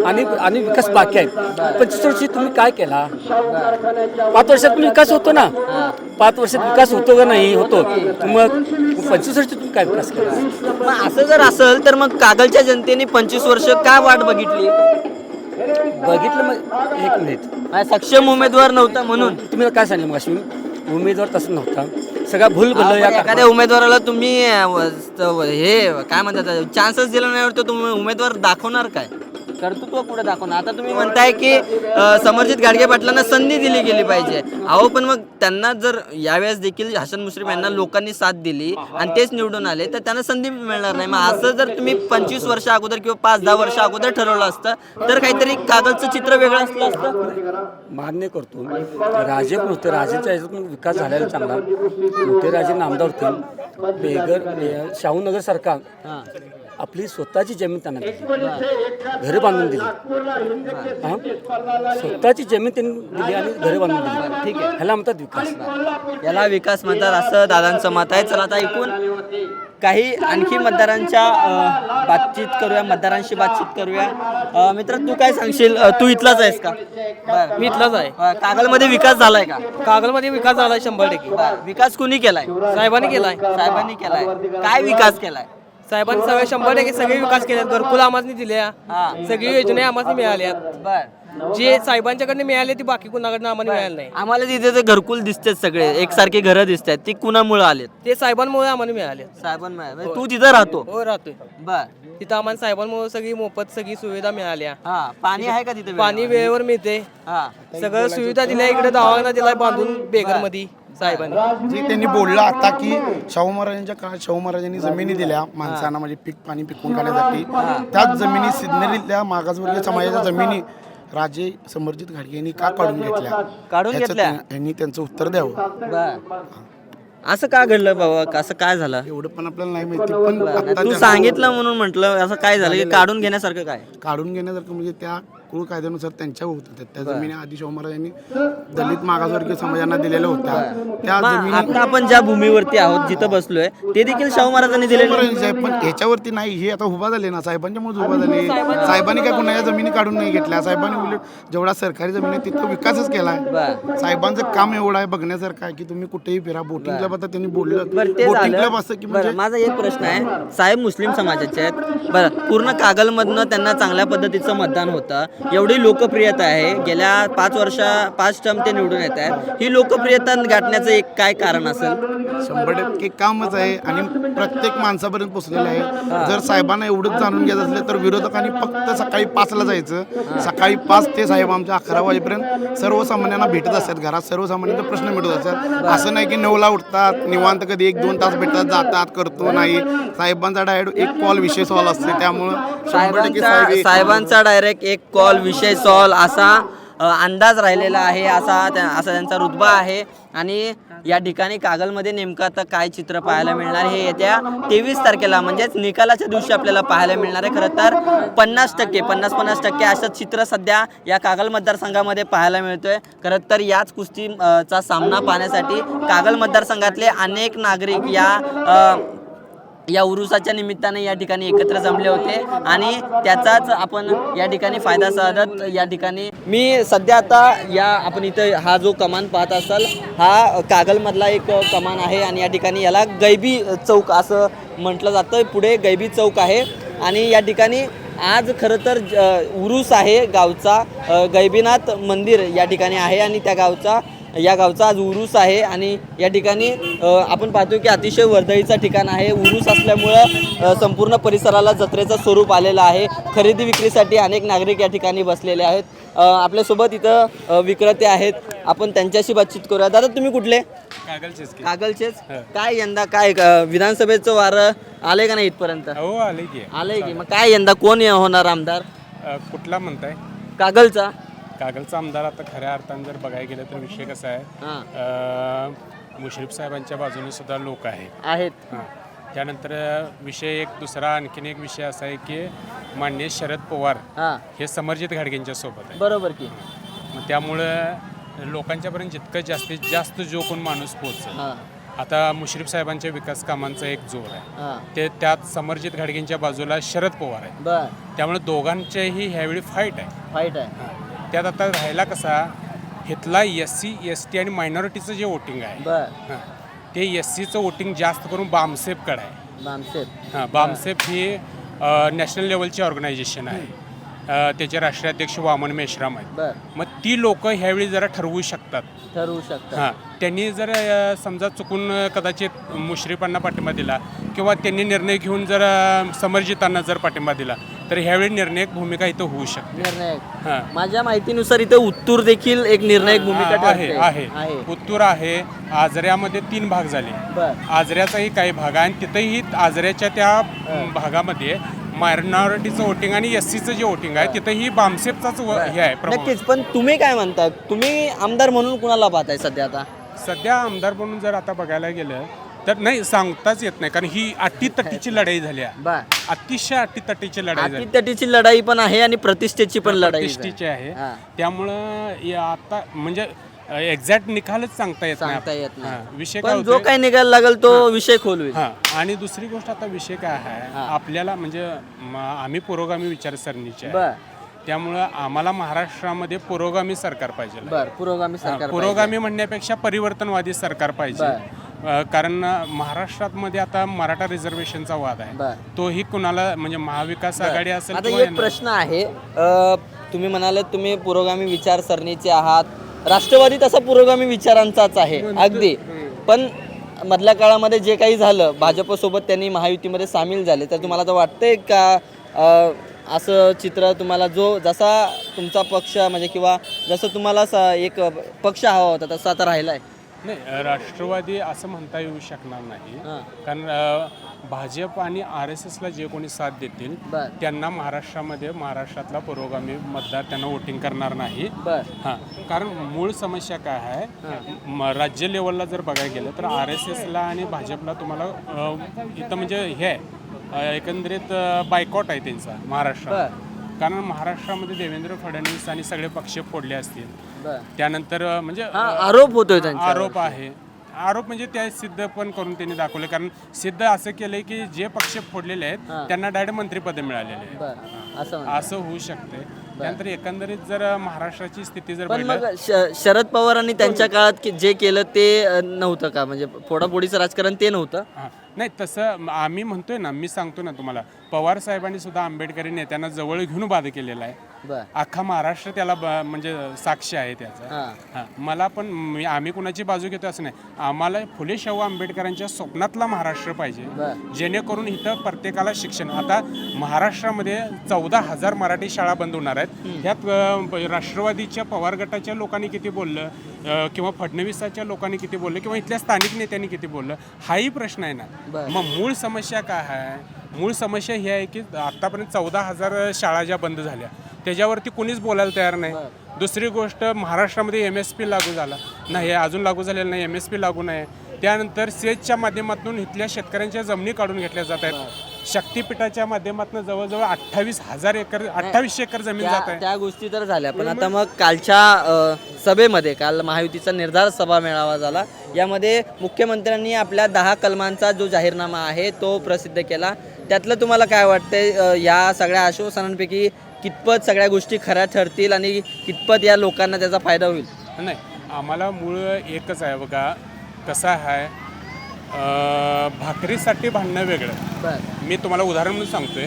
Speaker 2: आणि विकास बाकी आहे. 25 वर्षी तुम्ही काय केला? 5 वर्षात तुम्ही विकास होतो ना? 5 वर्षात विकास होतो का नाही? होतो. मग 25 वर्षी तुम्ही काय विकास केला?
Speaker 5: मग असं जर असेल तर मग कागलच्या जनतेने 25 वर्ष का वाट बघितली?
Speaker 2: मग एक मिनिट,
Speaker 5: सक्षम उमेदवार नव्हता म्हणून.
Speaker 2: तुम्ही काय सांगितलं मग अश्विन? उमेदवार तसं नव्हता, सगळा भूलभुल.
Speaker 5: एखाद्या उमेदवाराला तुम्ही हे काय म्हणतात चान्सच दिला नाही तर तुम्ही उमेदवार दाखवणार काय? कर्तृत्व पुढे दाखवणार. आता तुम्ही म्हणताय की समर्जित गाडगे पाटलांना संधी दिली गेली पाहिजे. अहो, पण मग त्यांना जर यावेळेस देखील हसन मुश्रीफ यांना लोकांनी साथ दिली आणि तेच निवडून आले तर त्यांना संधी मिळणार नाही. मग असं जर तुम्ही 25 वर्ष अगोदर किंवा 5-10 वर्ष अगोदर ठरवलं असतं तर काहीतरी कागलचं चित्र वेगळं असलं असतं.
Speaker 2: मान्य करतो, राजे पण होते, राजेच्या ह्याच्यातून विकास झालेला चांगला. मोठे राजे नामदार होते. बेगर शाहूनगर सारखा
Speaker 10: आपली स्वतःची जमीन त्यांना दिली, घरं बांधून दिली. हां, स्वतःची जमीन त्यांनी दिली आणि घरं बांधून दिली.
Speaker 5: ठीक आहे.
Speaker 10: ह्याला म्हणतात विकास.
Speaker 5: याला विकास म्हणतात असं दादांचं मत आहे. चला आता ऐकून काही आणखी मतदारांच्या बातचीत करूया, मतदारांशी बातचीत करूया. मित्र तू काय सांगशील? तू इथलाच आहेस का? बरं.
Speaker 9: मी इथलाच आहे.
Speaker 5: कागलमध्ये विकास झालाय का?
Speaker 9: कागलमध्ये विकास झाला 100%.
Speaker 5: विकास कुणी केलाय?
Speaker 9: साहेबांनी केलाय.
Speaker 5: साहेबांनी केलाय. काय विकास केलाय?
Speaker 9: साहेबांनी सगळे 100% सगळे विकास केले. घरकुल आम्हाला दिल्या, सगळी योजना आम्हाला मिळाल्यात.
Speaker 5: बर.
Speaker 9: जे साहेबांच्याकडनं मिळाले ती बाकी कुणाकडनं आम्हाला मिळालं नाही.
Speaker 5: आम्हाला तिथे ते घरकुल दिसतात, सगळे एकसारखे घरं दिसतात. ती कुणामुळे आलेत?
Speaker 9: ते साहेबांमुळे आम्हाला मिळाले.
Speaker 5: साहेबांमुळे. तू तिथं राहतो?
Speaker 9: हो राहतोय.
Speaker 5: बर.
Speaker 9: तिथं आम्हाला साहेबांमुळे सगळी मोफत सगळी सुविधा मिळाल्या.
Speaker 5: पाणी आहे का तिथे?
Speaker 9: पाणी वेळेवर मिळते. सगळं सुविधा दिल्या. इकडे दवाखाना दिलाय बांधून बेगर मध्ये साहेबांनी.
Speaker 3: जे त्यांनी बोललं आता की शाहू महाराजांच्या काळात शाहू महाराजांनी जमिनी दिल्या माणसांना, म्हणजे पीक पाणी पिकवून खाण्यासाठी. त्याच जमिनी सिद्धनेरीतल्या मागासवर्गीय समाजाच्या जमिनी राजे समर्जित घाडगे यांनी का काढून घेतल्या? यांनी त्यांचं उत्तर द्यावं.
Speaker 5: असं का घडलं बाबा? असं काय झालं?
Speaker 3: एवढं पण आपल्याला नाही माहिती, पण आता
Speaker 5: तू सांगितलं म्हणून म्हटलं. असं काय झालं की काढून घेण्यासारखं काय?
Speaker 3: काढून घेण्यासारखं म्हणजे त्या कुळ कायद्यानुसार त्यांच्या होत होत्या त्या जमिनी आधी शाहू महाराजांनी दलित मागासवर्गीय समाजांना दिलेल्या होत्या. त्या जमिनी
Speaker 5: आता आपण ज्या भूमीवरती आहोत, जिथं बसलोय, ते देखील शाहू महाराजांनी दिलेले.
Speaker 3: पण ह्याच्यावरती नाही, हे आता उभा झाले ना, साहेबांच्यामुळे उभा झाले. साहेबांनी काय कुणाच्या जमिनी काढून नाही घेतल्या. साहेबांनी उलट जेवढा सरकारी जमीन आहे तिथं विकासच केलाय. साहेबांचं काम एवढं आहे बघण्यासारखं आहे की तुम्ही कुठेही फिरा. बोटिंगला बघता त्यांनी बोललं, बोटिंगला बसतं की म्हणजे
Speaker 5: माझा एक प्रश्न आहे. साहेब मुस्लिम समाजाचे आहेत. बरं, पूर्ण कागलमधनं त्यांना चांगल्या पद्धतीचं मतदान होतं. एवढी लोकप्रियता आहे. गेल्या 5 टर्म ते निवडून येत आहेत. ही लोकप्रियता गाठण्याचं एक काय कारण असेल?
Speaker 3: 100% कामच आहे आणि प्रत्येक माणसापर्यंत पोहोचलेलं आहे. जर साहेबांना एवढंच जाणून घ्यायचं असलं तर विरोधकांनी फक्त सकाळी 5ला जायचं. सकाळी 5 ते साहेब आमच्या 11 वाजेपर्यंत सर्वसामान्यांना भेटत असतात. घरात सर्वसामान्यांचे प्रश्न मिटत असतात. असं नाही की 9ला उठतात निवांत, कधी 1-2 तास भेटतात, जातात, करतो नाही. साहेबांचा डायरेक्ट एक कॉल विषय सॉल्व असते. त्यामुळं 100%
Speaker 5: साहेबांचा डायरेक्ट एक कॉल विषय सॉल्व असा अंदाज राहिलेला आहे. असा त्यांचा रुतबा आहे. आणि या ठिकाणी कागलमध्ये नेमकं आता काय चित्र पाहायला मिळणार हे येत्या 23 तारखेला म्हणजेच निकालाच्या दिवशी आपल्याला पाहायला मिळणार आहे. खरं तर 50% असं चित्र सध्या या कागल मतदारसंघामध्ये पाहायला मिळतोय. खरं तर याच कुस्तीचा सामना पाहण्यासाठी कागल मतदारसंघातले अनेक नागरिक या उरुसाच्या निमित्ताने या ठिकाणी एकत्र जमले होते आणि त्याचाच आपण या ठिकाणी फायदा साधत या ठिकाणी मी सध्या आता आपण इथं हा जो कमान पाहत असाल हा कागलमधला एक कमान आहे आणि या ठिकाणी याला गैबी चौक असं म्हटलं जातं. पुढे गैबी चौक आहे आणि या ठिकाणी आज खरं तर उरूस आहे गावचा. गैबीनाथ मंदिर या ठिकाणी आहे आणि या गावचा आज उरूस आहे आणि या ठिकाणी आपण पाहतो की अतिशय वर्दळीचं ठिकाण आहे. उरूस असल्यामुळं संपूर्ण परिसराला जत्रेचं स्वरूप आलेलं आहे. खरेदी विक्रीसाठी अनेक नागरिक या ठिकाणी बसलेले आहेत. आपल्यासोबत इथं विक्रेते आहेत. आपण त्यांच्याशी बातचीत करूया. दादा तुम्ही कुठले? कागलचेच. काय यंदा काय विधानसभेचं वारं आलंय का नाही इथपर्यंत?
Speaker 6: हो
Speaker 5: आलंय की. मग काय यंदा कोण होणार आमदार?
Speaker 6: कुठला म्हणताय?
Speaker 5: कागलचा
Speaker 6: आमदार आता खऱ्या अर्थानं जर बघायला गेलं तर विषय कसा आहे, मुश्रीफ साहेबांच्या बाजूने सुद्धा लोक आहेत. त्यानंतर विषय दुसरा आणखीन एक विषय असा आहे की माननीय शरद पवार हे समर्जित घाडगेंच्या सोबत आहे.
Speaker 5: बरोबर की.
Speaker 6: त्यामुळं लोकांच्यापर्यंत जितकं जास्तीत जास्त जो कोण माणूस पोहोचेल. आता मुश्रीफ साहेबांच्या विकास कामांचा एक जोर आहे. त्यात समर्जित घाडगेंच्या बाजूला शरद पवार आहे. त्यामुळे दोघांच्याही ह्यावेळी फाईट आहे. त्यात आता राहिला कसा इथला SC ST आणि मायनॉरिटीचं जे वोटिंग आहे ते SCचं वोटिंग जास्त करून बामसेफकडे आहे. बामसेफ ही नॅशनल लेवलची ऑर्गनायझेशन आहे. त्याचे राष्ट्रीय अध्यक्ष वामन मेश्राम आहेत. मग ती लोक ह्यावेळी जरा ठरवू शकतात. त्यांनी जर समजा चुकून कदाचित मुश्रीफांना पाठिंबा दिला किंवा त्यांनी निर्णय घेऊन जर समर्जितांना जर पाठिंबा दिला तर ह्यावेळी निर्णायक भूमिका इथं होऊ शकते.
Speaker 5: माझ्या माहितीनुसार इथं उत्तूर देखील एक निर्णायक भूमिका
Speaker 6: आहे. उत्तूर आहे. आजऱ्यामध्ये 3 भाग झाले. आजऱ्याचाही काही भाग आहे आणि तिथंही आजऱ्याच्या त्या भागामध्ये मायनॉरिटीचं वोटिंग आणि SCचं जे वोटिंग आहे तिथंही बामसेफचाच हे आहे.
Speaker 5: नक्कीच. पण तुम्ही काय म्हणता? तुम्ही आमदार म्हणून कुणाला पाहताय सध्या? आता
Speaker 6: सध्या आमदार म्हणून जर आता बघायला गेलं तर नाही सांगताच येत नाही, कारण ही अटीतटीची लढाई झाली आहे.
Speaker 5: बर
Speaker 6: अतिशय अटीतटीची लढाई झाली,
Speaker 5: अटीतटीची लढाई पण आहे आणि प्रतिष्ठेची पण लढाई आहे.
Speaker 6: प्रतिष्ठेची आहे.
Speaker 5: हा.
Speaker 6: त्यामुळं या आता म्हणजे एक्झॅक्ट निकालच सांगता येत
Speaker 5: सांगता
Speaker 6: नाही.
Speaker 5: येत नाही.
Speaker 6: हा, विषय काय
Speaker 5: पण जो
Speaker 6: होतोय?
Speaker 5: काही निकाल लागेल तो विषय खोल होईल.
Speaker 6: हा, आणि दुसरी गोष्ट आता विषय काय आहे, आपल्याला म्हणजे आम्ही पुरोगामी विचारसरणीचे आहे.
Speaker 5: बर
Speaker 6: त्यामुळं आम्हाला महाराष्ट्रामध्ये पुरोगामी सरकार पाहिजे.
Speaker 5: बर पुरोगामी सरकार
Speaker 6: पुरोगामी म्हणण्यापेक्षा परिवर्तनवादी सरकार पाहिजे. कारण महाराष्ट्रामध्ये आता मराठा रिझर्वेशनचा वाद आहे,
Speaker 5: बर.
Speaker 6: तोही कुणाला म्हणजे महाविकास आघाडी असेल
Speaker 5: आता
Speaker 6: किंवा
Speaker 5: एक प्रश्न आहे, तुम्ही म्हणाले तुम्ही पुरोगामी विचारसरणीचे आहात, राष्ट्रवादी तसा पुरोगामी विचारांचाच आहे अगदी, पण मधल्या काळामध्ये जे काही झालं भाजपसोबत त्यांनी महायुतीमध्ये सामील झाले, तर तुम्हाला तर वाटतंय का असं चित्र तुम्हाला जो जसा तुमचा पक्ष म्हणजे किंवा जसं तुम्हाला एक पक्ष हवा होता तसा आता राहिलाय?
Speaker 6: नाही, राष्ट्रवादी असं म्हणता येऊ शकणार नाही, कारण भाजप आणि RSSला जे कोणी साथ देतील त्यांना महाराष्ट्रातला पुरोगामी मतदार त्यांना वोटिंग करणार नाही. हां, कारण मूळ समस्या काय आहे, राज्य लेवलला जर बघायला गेलं तर RSSला आणि भाजपला तुम्हाला इथं म्हणजे हे आहे, एकंदरीत बायकॉट आहे त्यांचा महाराष्ट्रात. कारण महाराष्ट्रामध्ये देवेंद्र फडणवीस आणि सगळे पक्ष फोडले असतील, त्यानंतर म्हणजे
Speaker 5: आरोप होतोय त्यांचा.
Speaker 6: आरोप आहे, आरोप म्हणजे त्या सिद्ध पण करून त्यांनी दाखवले, कारण सिद्ध असं केलंय की जे पक्ष फोडलेले आहेत त्यांना डायरेक्ट मंत्रिपद मिळालेले आहे, असं होऊ शकते. त्यानंतर एकंदरीत जर महाराष्ट्राची स्थिती जर
Speaker 5: पण मग शरद पवारांनी त्यांच्या काळात जे केलं ते नव्हतं का, म्हणजे फोडाफोडीचं राजकारण ते नव्हतं?
Speaker 6: नाही, तसं आम्ही म्हणतोय ना, मी सांगतो ना तुम्हाला, पवार साहेबांनी सुद्धा आंबेडकरी नेत्यांना जवळ घेऊन वाद केलेला आहे. अख्खा महाराष्ट्र त्याला म्हणजे साक्ष आहे त्याचा. हां, मला पण आम्ही कुणाची बाजू घेतो असं नाही, आम्हाला फुले शाहू आंबेडकरांच्या स्वप्नातला महाराष्ट्र पाहिजे, जेणेकरून इथं प्रत्येकाला शिक्षण. आता महाराष्ट्रामध्ये 14,000 मराठी शाळा बंद होणार आहेत, त्यात राष्ट्रवादीच्या पवार गटाच्या लोकांनी किती बोललं, किंवा फडणवीसाच्या लोकांनी किती बोललं, किंवा इथल्या स्थानिक नेत्यांनी किती बोललं, हाही प्रश्न आहे ना. मग मूळ समस्या काय आहे? मूळ समस्या ही आहे की आतापर्यंत 14,000 शाळा ज्या बंद झाल्या त्याच्यावरती कोणीच बोलायला तयार नाही. दुसरी गोष्ट, महाराष्ट्रामध्ये MSP लागू झाला नाही, अजून लागू झालेलं नाही, MSP लागू नाही. त्यानंतर सेजच्या माध्यमातून इथल्या शेतकऱ्यांच्या जमिनी काढून घेतल्या जात आहेत. शक्तीपीठाच्या माध्यमातून जवळजवळ 28,000 एकर जमीन जात आहे.
Speaker 5: त्या गोष्टी तर झाल्या, पण आता मग कालच्या सभेमध्ये, काल महायुतीचा निर्धार सभा मेळावा झाला, यामध्ये मुख्यमंत्र्यांनी आपल्या 10 कलमांचा जो जाहीरनामा आहे तो प्रसिद्ध केला. त्यातलं तुम्हाला काय वाटतंय, या सगळ्या आश्वासनांपैकी कितपत सगळ्या गोष्टी खऱ्या ठरतील आणि कितपत या लोकांना त्याचा फायदा होईल?
Speaker 6: नाही, आम्हाला मूळ एकच आहे बघा, कसं आहे, भाकरीसाठी भांडणं वेगळं. मी तुम्हाला उदाहरण म्हणून सांगतोय,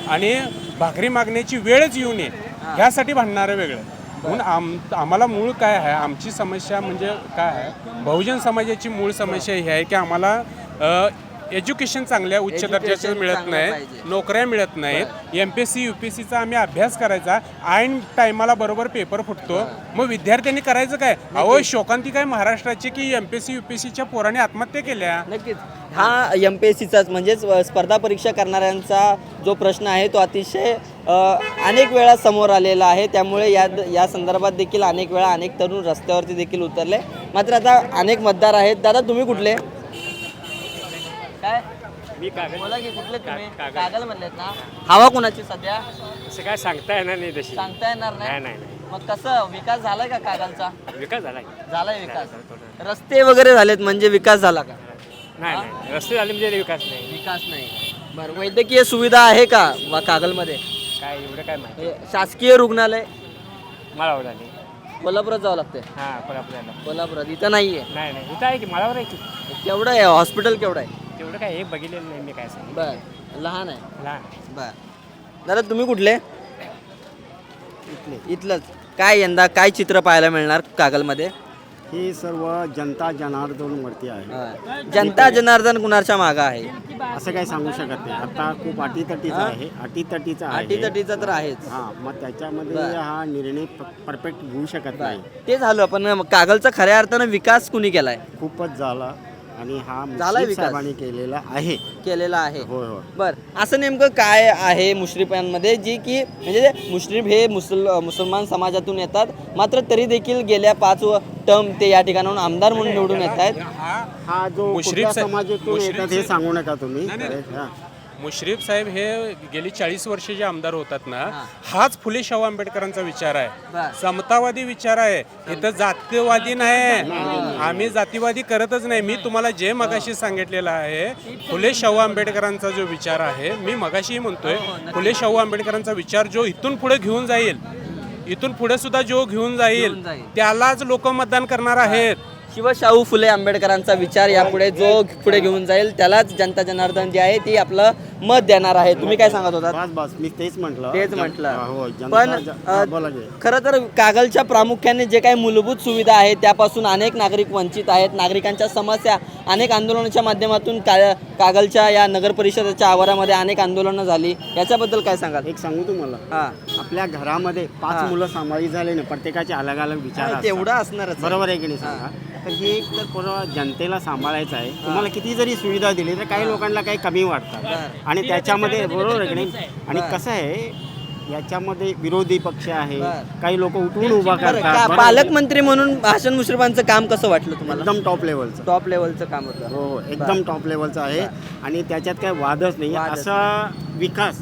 Speaker 6: आणि भाकरी मागण्याची वेळच येऊ नये ह्यासाठी भांडणारं वेगळं. म्हणून आम्हाला मूळ काय आहे, आमची समस्या म्हणजे काय आहे, बहुजन समाजाची मूळ समस्या ही आहे की आम्हाला एज्युकेशन चांगल्या उच्च दर्जाचं मिळत नाही, नोकऱ्या मिळत नाहीत. MPSC UPSCचा आम्ही अभ्यास करायचा, ऐन टायमाला बरोबर पेपर फुटतो, मग विद्यार्थ्यांनी करायचं काय? अहो, शोकांती काय महाराष्ट्राची की MPSC UPSCच्या पोरांनी आत्महत्या केल्या.
Speaker 5: नक्कीच हा MPSCचाच म्हणजेच स्पर्धा परीक्षा करणाऱ्यांचा जो प्रश्न आहे तो अतिशय अनेक वेळा समोर आलेला आहे. त्यामुळे या संदर्भात देखील अनेक वेळा अनेक तरुण रस्त्यावरती देखील उतरले. मात्र आता अनेक मतदार आहेत. दादा, तुम्ही कुठले? काय
Speaker 10: मी कागल.
Speaker 5: बोला की, कुठले तुम्ही? कागल म्हणलेत ना. हवा कुणाची सध्या?
Speaker 10: असं काय सांगता येणार नाही तशी.
Speaker 5: सांगता येणार नाही.
Speaker 10: नाही.
Speaker 5: मग कसं, विकास झालाय का कागलचा?
Speaker 10: विकास झालाय.
Speaker 5: झालाय विकास. रस्ते वगैरे झालेत म्हणजे विकास झाला का?
Speaker 10: नाही, रस्ते झाले म्हणजे विकास नाही.
Speaker 5: विकास नाही. बरं, वैद्यकीय सुविधा आहे का कागलमध्ये?
Speaker 10: काय एवढं काय माहिती.
Speaker 5: शासकीय रुग्णालय
Speaker 10: माळावर झाली.
Speaker 5: कोल्हापुरात जावं लागतंय.
Speaker 10: हां, कोल्हापूरला.
Speaker 5: कोल्हापुरात इथं नाहीये.
Speaker 10: नाही, इथं आहे की माळावर आहे की.
Speaker 5: केवढं आहे हॉस्पिटल, केवढं आहे?
Speaker 10: तेवढं काय हे बघितलेलं नाही मी, काय सांग.
Speaker 5: बरं, लहान आहे.
Speaker 10: लहान.
Speaker 5: बरं दादा, तुम्ही कुठले? इथलंच. काय यंदा काय चित्र पाहायला मिळणार कागलमध्ये?
Speaker 11: ही सर्व जनता जनार्दनवरती आहे.
Speaker 5: जनता जनार्दन कुणाच्या मागं आहे
Speaker 11: असं काही सांगू शकत नाही. आता खूप अटीतटीचा आहे.
Speaker 5: अटीतटीचा तर आहेच.
Speaker 11: हां, मग त्याच्यामध्ये हा निर्णय परफेक्ट घेऊ शकत नाही.
Speaker 5: ते झालं, पण कागलचा खऱ्या अर्थानं विकास कुणी केलाय?
Speaker 11: खूपच झाला. आणि हा
Speaker 5: झालाय
Speaker 11: मुश्रीफ
Speaker 5: विकास?
Speaker 11: साहेबांनी केलेला आहे.
Speaker 5: होय
Speaker 11: होय.
Speaker 5: बर असं नेमकं काय आहे मुश्रीफांमध्ये जी की म्हणजे मुश्रीफ हे मुसलमान समाजातून येतात, मात्र तरी देखील गेल्या 5 टर्म ते या ठिकाणाहून आमदार म्हणून निवडून येत आहेत.
Speaker 11: हा जो
Speaker 6: मुश्रीफ
Speaker 11: कुठल्या
Speaker 6: साहेब-
Speaker 11: समाजातून
Speaker 6: मुश्रीफ
Speaker 11: येतात हे
Speaker 6: साहेब-
Speaker 11: सांगू नका तुम्ही.
Speaker 6: नाही, नाही.
Speaker 11: हा.
Speaker 6: मुश्रीफ साहेब हे गेली 40 वर्षे जे आमदार होतात ना, हाच फुले शाहू आंबेडकरांचा विचार आहे, समतावादी विचार आहे. इथं जातीवादी नाही, आम्ही जातीवादी करतच नाही. मी तुम्हाला जे मगाशी सांगितलेलं आहे, फुले शाहू आंबेडकरांचा जो विचार आहे, मी मगाशी म्हणतोय फुले शाहू आंबेडकरांचा विचार जो इथून पुढे घेऊन जाईल, इथून पुढे सुद्धा जो घेऊन जाईल त्यालाच लोक मतदान करणार आहेत.
Speaker 5: शिवशाहू फुले आंबेडकरांचा विचार यापुढे जो पुढे घेऊन जाईल त्यालाच जनता जनार्दन जे आहे ती आपलं मत देणार आहे. तुम्ही काय सांगत होता?
Speaker 11: बस मी तेच म्हटलं.
Speaker 5: तेच म्हटलं.
Speaker 11: हो,
Speaker 5: पण
Speaker 11: बोला की.
Speaker 5: खरं तर कागलच्या प्रामुख्याने जे काही मूलभूत सुविधा आहेत त्यापासून अनेक नागरिक वंचित आहेत. नागरिकांच्या समस्या अनेक आंदोलनाच्या माध्यमातून कागलच्या या नगर परिषदेच्या आवारामध्ये अनेक आंदोलनं झाली. याच्याबद्दल काय सांगाल?
Speaker 11: एक सांगू तुम्हाला,
Speaker 5: हा
Speaker 11: आपल्या घरामध्ये 5 मुलं सांभाळी झाले ना, प्रत्येकाचे अलग अलग विचार असतात.
Speaker 5: तेवढं असणारच.
Speaker 11: बरोबर आहे की नाही सांगा. तर हे एक तर पूर्ण जनतेला सांभाळायचं आहे. तुम्हाला किती जरी सुविधा दिली तर काही लोकांना काही कमी वाटतात आणि त्याच्यामध्ये बरोबर आहे की नाही. आणि कसं आहे याच्यामध्ये विरोधी पक्ष आहे, काही लोक उठून उभा करतात.
Speaker 5: पालकमंत्री म्हणून हसन मुश्रीफांचं काम कसं वाटलं तुम्हाला?
Speaker 11: एकदम टॉप लेवलचं.
Speaker 5: टॉप लेवलचं काम होतं.
Speaker 11: हो, एकदम टॉप लेवलचं आहे आणि त्याच्यात काही वादच नाही. असा विकास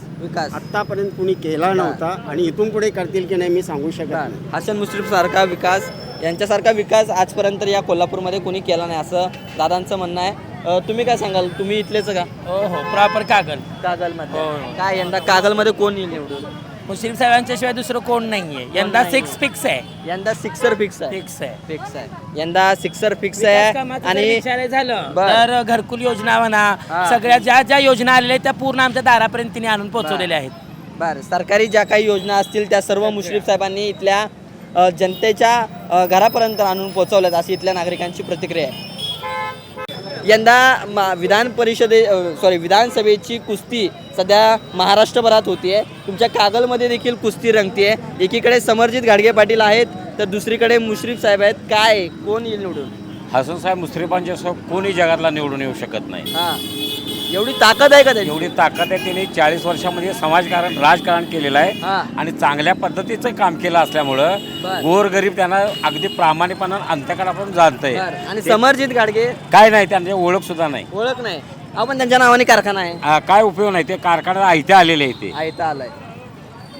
Speaker 11: आतापर्यंत कुणी केला नव्हता आणि इथून पुढे करतील की नाही मी सांगू शकत नाही.
Speaker 5: हसन मुश्रीफ सारखा विकास, यांच्यासारखा विकास आजपर्यंत या कोल्हापूरमध्ये कोणी केला नाही असं दादांचं म्हणणं आहे. तुम्ही काय सांगाल? तुम्ही इथलेच का?
Speaker 4: हो प्रॉपर
Speaker 5: कागलमध्ये. काय यंदा कागलमध्ये कोण येईल निवडून?
Speaker 4: मुश्रीफ साहेबांच्या शिवाय दुसरं कोण नाहीये. यंदा 6 फिक्स आहे.
Speaker 5: यंदा सिक्सर फिक्स आहे.
Speaker 4: फिक्स आहे.
Speaker 5: यंदा सिक्सर फिक्स आहे. आणि
Speaker 4: झालं तर घरकुल योजना म्हणा, सगळ्या ज्या योजना आलेल्या आहेत त्या पूर्ण आमच्या दारापर्यंत तिने आणून पोहोचवलेल्या आहेत.
Speaker 5: बरं, सरकारी ज्या काही योजना असतील त्या सर्व मुश्रीफ साहेबांनी इथल्या जनतेच्या घरापर्यंत आणून पोहोचवल्यात अशी इथल्या नागरिकांची प्रतिक्रिया आहे. यंदा विधानसभेची कुस्ती सध्या महाराष्ट्रभरात होतीये. तुमच्या कागलमध्ये देखील कुस्ती रंगतीये. एकीकडे समरजित घाडगे पाटील आहेत तर दुसरीकडे मुश्रीफ साहेब आहेत. काय कोण येईल निवडून?
Speaker 2: हसन साहेब मुश्रीफांच्या कोणी जगातला निवडून येऊ शकत नाही.
Speaker 5: एवढी ताकद आहे का त्याची?
Speaker 2: एवढी ताकद आहे. त्यांनी 40 वर्षामध्ये समाजकारण राजकारण केलेलं आहे आणि चांगल्या पद्धतीचं काम केलं असल्यामुळं गोरगरीब त्यांना अगदी प्रामाणिकपणानं अंत्यकाळापर्यंत जाणतंय.
Speaker 5: आणि समरजित घाडगे
Speaker 2: काय नाही, त्यांची ओळख सुद्धा नाही.
Speaker 5: ओळख नाही. आपण त्यांच्या नावाने कारखाना आहे.
Speaker 2: काय उपयोग नाही. ते कारखाना आयते आलेले आहे. ते
Speaker 5: आयता आलाय.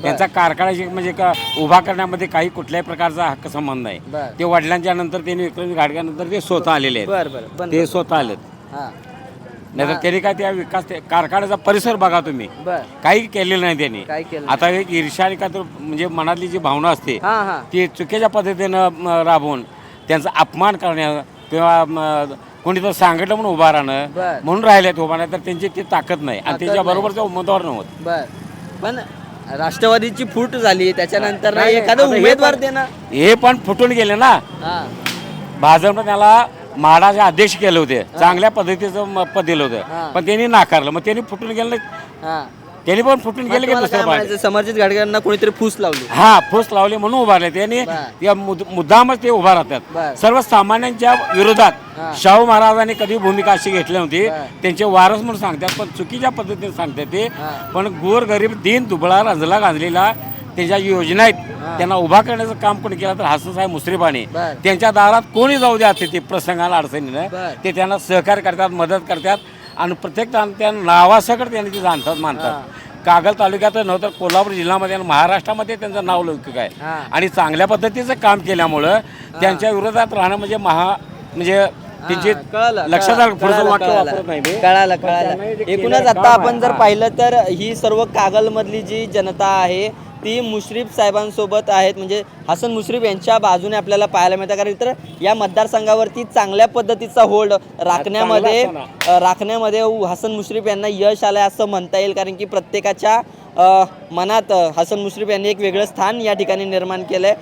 Speaker 2: त्यांचा कारखाना म्हणजे उभा करण्यामध्ये काही कुठल्याही प्रकारचा हक्क संबंध नाही. ते वडिलांच्या नंतर त्यांनी विक्रमी घाडग्यानंतर ते स्वतः आलेले आहेत. ते स्वतः आलेत. नाहीतर त्यांनी काय त्या विकास कारखान्याचा परिसर बघा तुम्ही, काही केलेलं नाही त्यांनी. आता एक ईर्ष्या आणि काय तर म्हणजे मनातली जी भावना असते ती चुकीच्या पद्धतीनं राबवून त्यांचा अपमान करण्या किंवा कोणी तर सांगितलं म्हणून उभा राहणं म्हणून राहिलेत उभा नाही तर त्यांची ती ताकद नाही आणि त्याच्याबरोबरचा उमेदवार नव्हतं.
Speaker 5: पण राष्ट्रवादीची फूट झाली त्याच्यानंतर एखादा उमेदवार देणं
Speaker 2: हे पण फुटून गेले ना. भाजपनं त्याला म्हाडाचे अध्यक्ष केले होते, चांगल्या पद्धतीचं पद दिलं होतं, पण त्यांनी नाकारलं. मग त्यांनी फुटून गेलं, त्यांनी पण फुटून गेले की दुसऱ्या
Speaker 5: समर्जित घाडगेंना कोणीतरी फूस लावली.
Speaker 2: फूस लावली म्हणून उभारले. त्यांनी मुद्दामच ते उभा राहतात. सर्वसामान्यांच्या विरोधात शाहू महाराजांनी कधी भूमिका अशी घेतली नव्हती. त्यांचे वारस म्हणून सांगतात पण चुकीच्या पद्धतीने सांगतात ते. पण गोरगरीब दीन दुबळा रंजला गांजलेला त्यांच्या योजना आहेत त्यांना उभा करण्याचं काम कोणी केलं तर हसन साहेब मुश्रीफांनी. त्यांच्या दारात कोणी जाऊ द्या ते प्रसंगाला अडचणीनं ते त्यांना सहकार्य करतात, मदत करतात आणि प्रत्येक त्या नावासकट त्यांनी ते जाणतात मानतात. कागल तालुक्यात नव्हतं कोल्हापूर जिल्ह्यामध्ये आणि महाराष्ट्रामध्ये त्यांचं नाव लौकिक आहे आणि चांगल्या पद्धतीचं काम केल्यामुळं त्यांच्या विरोधात राहणं म्हणजे त्यांची लक्षात
Speaker 5: कळालं. एकूणच आता आपण जर पाहिलं तर ही सर्व कागलमधली जी जनता आहे ती मुश्रीफ साहेबांसोबत आहेत. म्हणजे हसन मुश्रीफ यांच्या बाजूने आपल्याला पाहायला मिळतं. कारण तर या मतदारसंघावरती चांगल्या पद्धतीचा होल्ड राखण्यामध्ये हसन मुश्रीफ यांना यश आलंय असं म्हणता येईल. कारण की प्रत्येकाच्या मनात हसन मुश्रीफ यांनी एक वेगळं स्थान या ठिकाणी निर्माण केलंय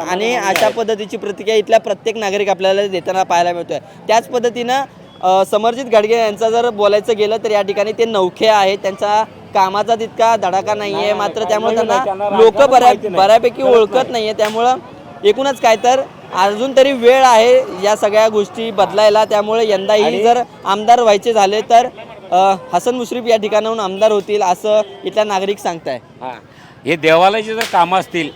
Speaker 5: आणि अशा पद्धतीची प्रतिक्रिया इथल्या प्रत्येक नागरिक आपल्याला देताना पाहायला मिळतोय. त्याच पद्धतीनं समरजित घाडगे यांचा जर बोलायचं गेलं तर या ठिकाणी ते नवखे आहेत. त्यांचा कामाचा तितका धडाका नाहीये, मात्र त्यामुळे त्यांना लोक बऱ्यापैकी ओळखत नाहीये. त्यामुळं एकूणच काय तर अजून तरी वेळ आहे या सगळ्या गोष्टी बदलायला. त्यामुळे यंदाही जर आमदार व्हायचे झाले तर हसन मुश्रीफ या ठिकाणाहून आमदार होतील असं इथल्या नागरिक सांगताय.
Speaker 2: हे देवालयाचे जर कामं असतील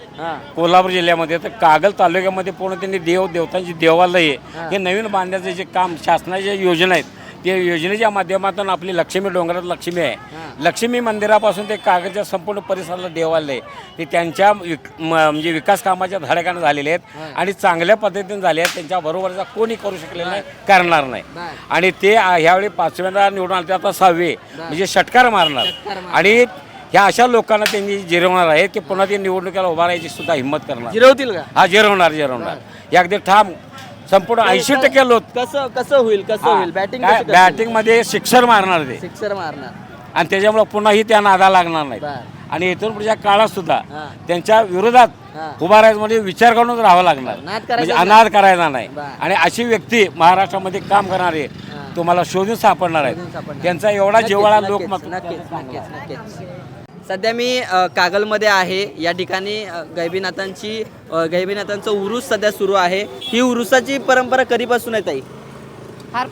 Speaker 2: कोल्हापूर जिल्ह्यामध्ये तर कागल तालुक्यामध्ये पूर्ण त्यांनी देवतांची देवालय हे नवीन बांधण्याचं जे काम शासनाच्या योजना आहेत त्या योजनेच्या माध्यमातून आपली लक्ष्मी डोंगरात लक्ष्मी आहे. लक्ष्मी मंदिरापासून ते कागलच्या संपूर्ण परिसराला देवालय ते त्यांच्या म्हणजे विकास कामाच्या धडाक्यानं झालेले आहेत आणि चांगल्या पद्धतीने झाले आहेत. त्यांच्याबरोबरचा कोणी करू शकलेला नाही, करणार नाही. आणि ते ह्यावेळी 5व्यांदा निवडून आले, आता 6वे म्हणजे षटकार मारणार. आणि ह्या अशा लोकांना त्यांनी जिरवणार आहेत की पुन्हा ते निवडणुकीला उभा राहायची सुद्धा हिंमत करणार.
Speaker 5: जिरवतील का?
Speaker 2: हा, जिरवणार. हे अगदी ठाम संपूर्ण 80% लोक.
Speaker 5: कसं होईल
Speaker 2: बॅटिंग मध्ये सिक्सर मारणार ते,
Speaker 5: सिक्सर मारणार
Speaker 2: आणि त्याच्यामुळे पुन्हाही त्या नादा लागणार नाही. आणि इथून पुढच्या काळात सुद्धा त्यांच्या विरोधात उभा राहायचं म्हणजे विचार करूनच राहावं लागणार, म्हणजे अनाद करायचा नाही. आणि अशी व्यक्ती महाराष्ट्रामध्ये काम करणारे तुम्हाला शोधून सापडणार आहेत. त्यांचा एवढा जिव्हाळा लोकमत.
Speaker 5: सध्या मी कागलमध्ये आहे. या ठिकाणी गैबीनाथांचं उरूस सध्या सुरू आहे. ही उरुसाची परंपरा कधीपासून आहे ताई? फार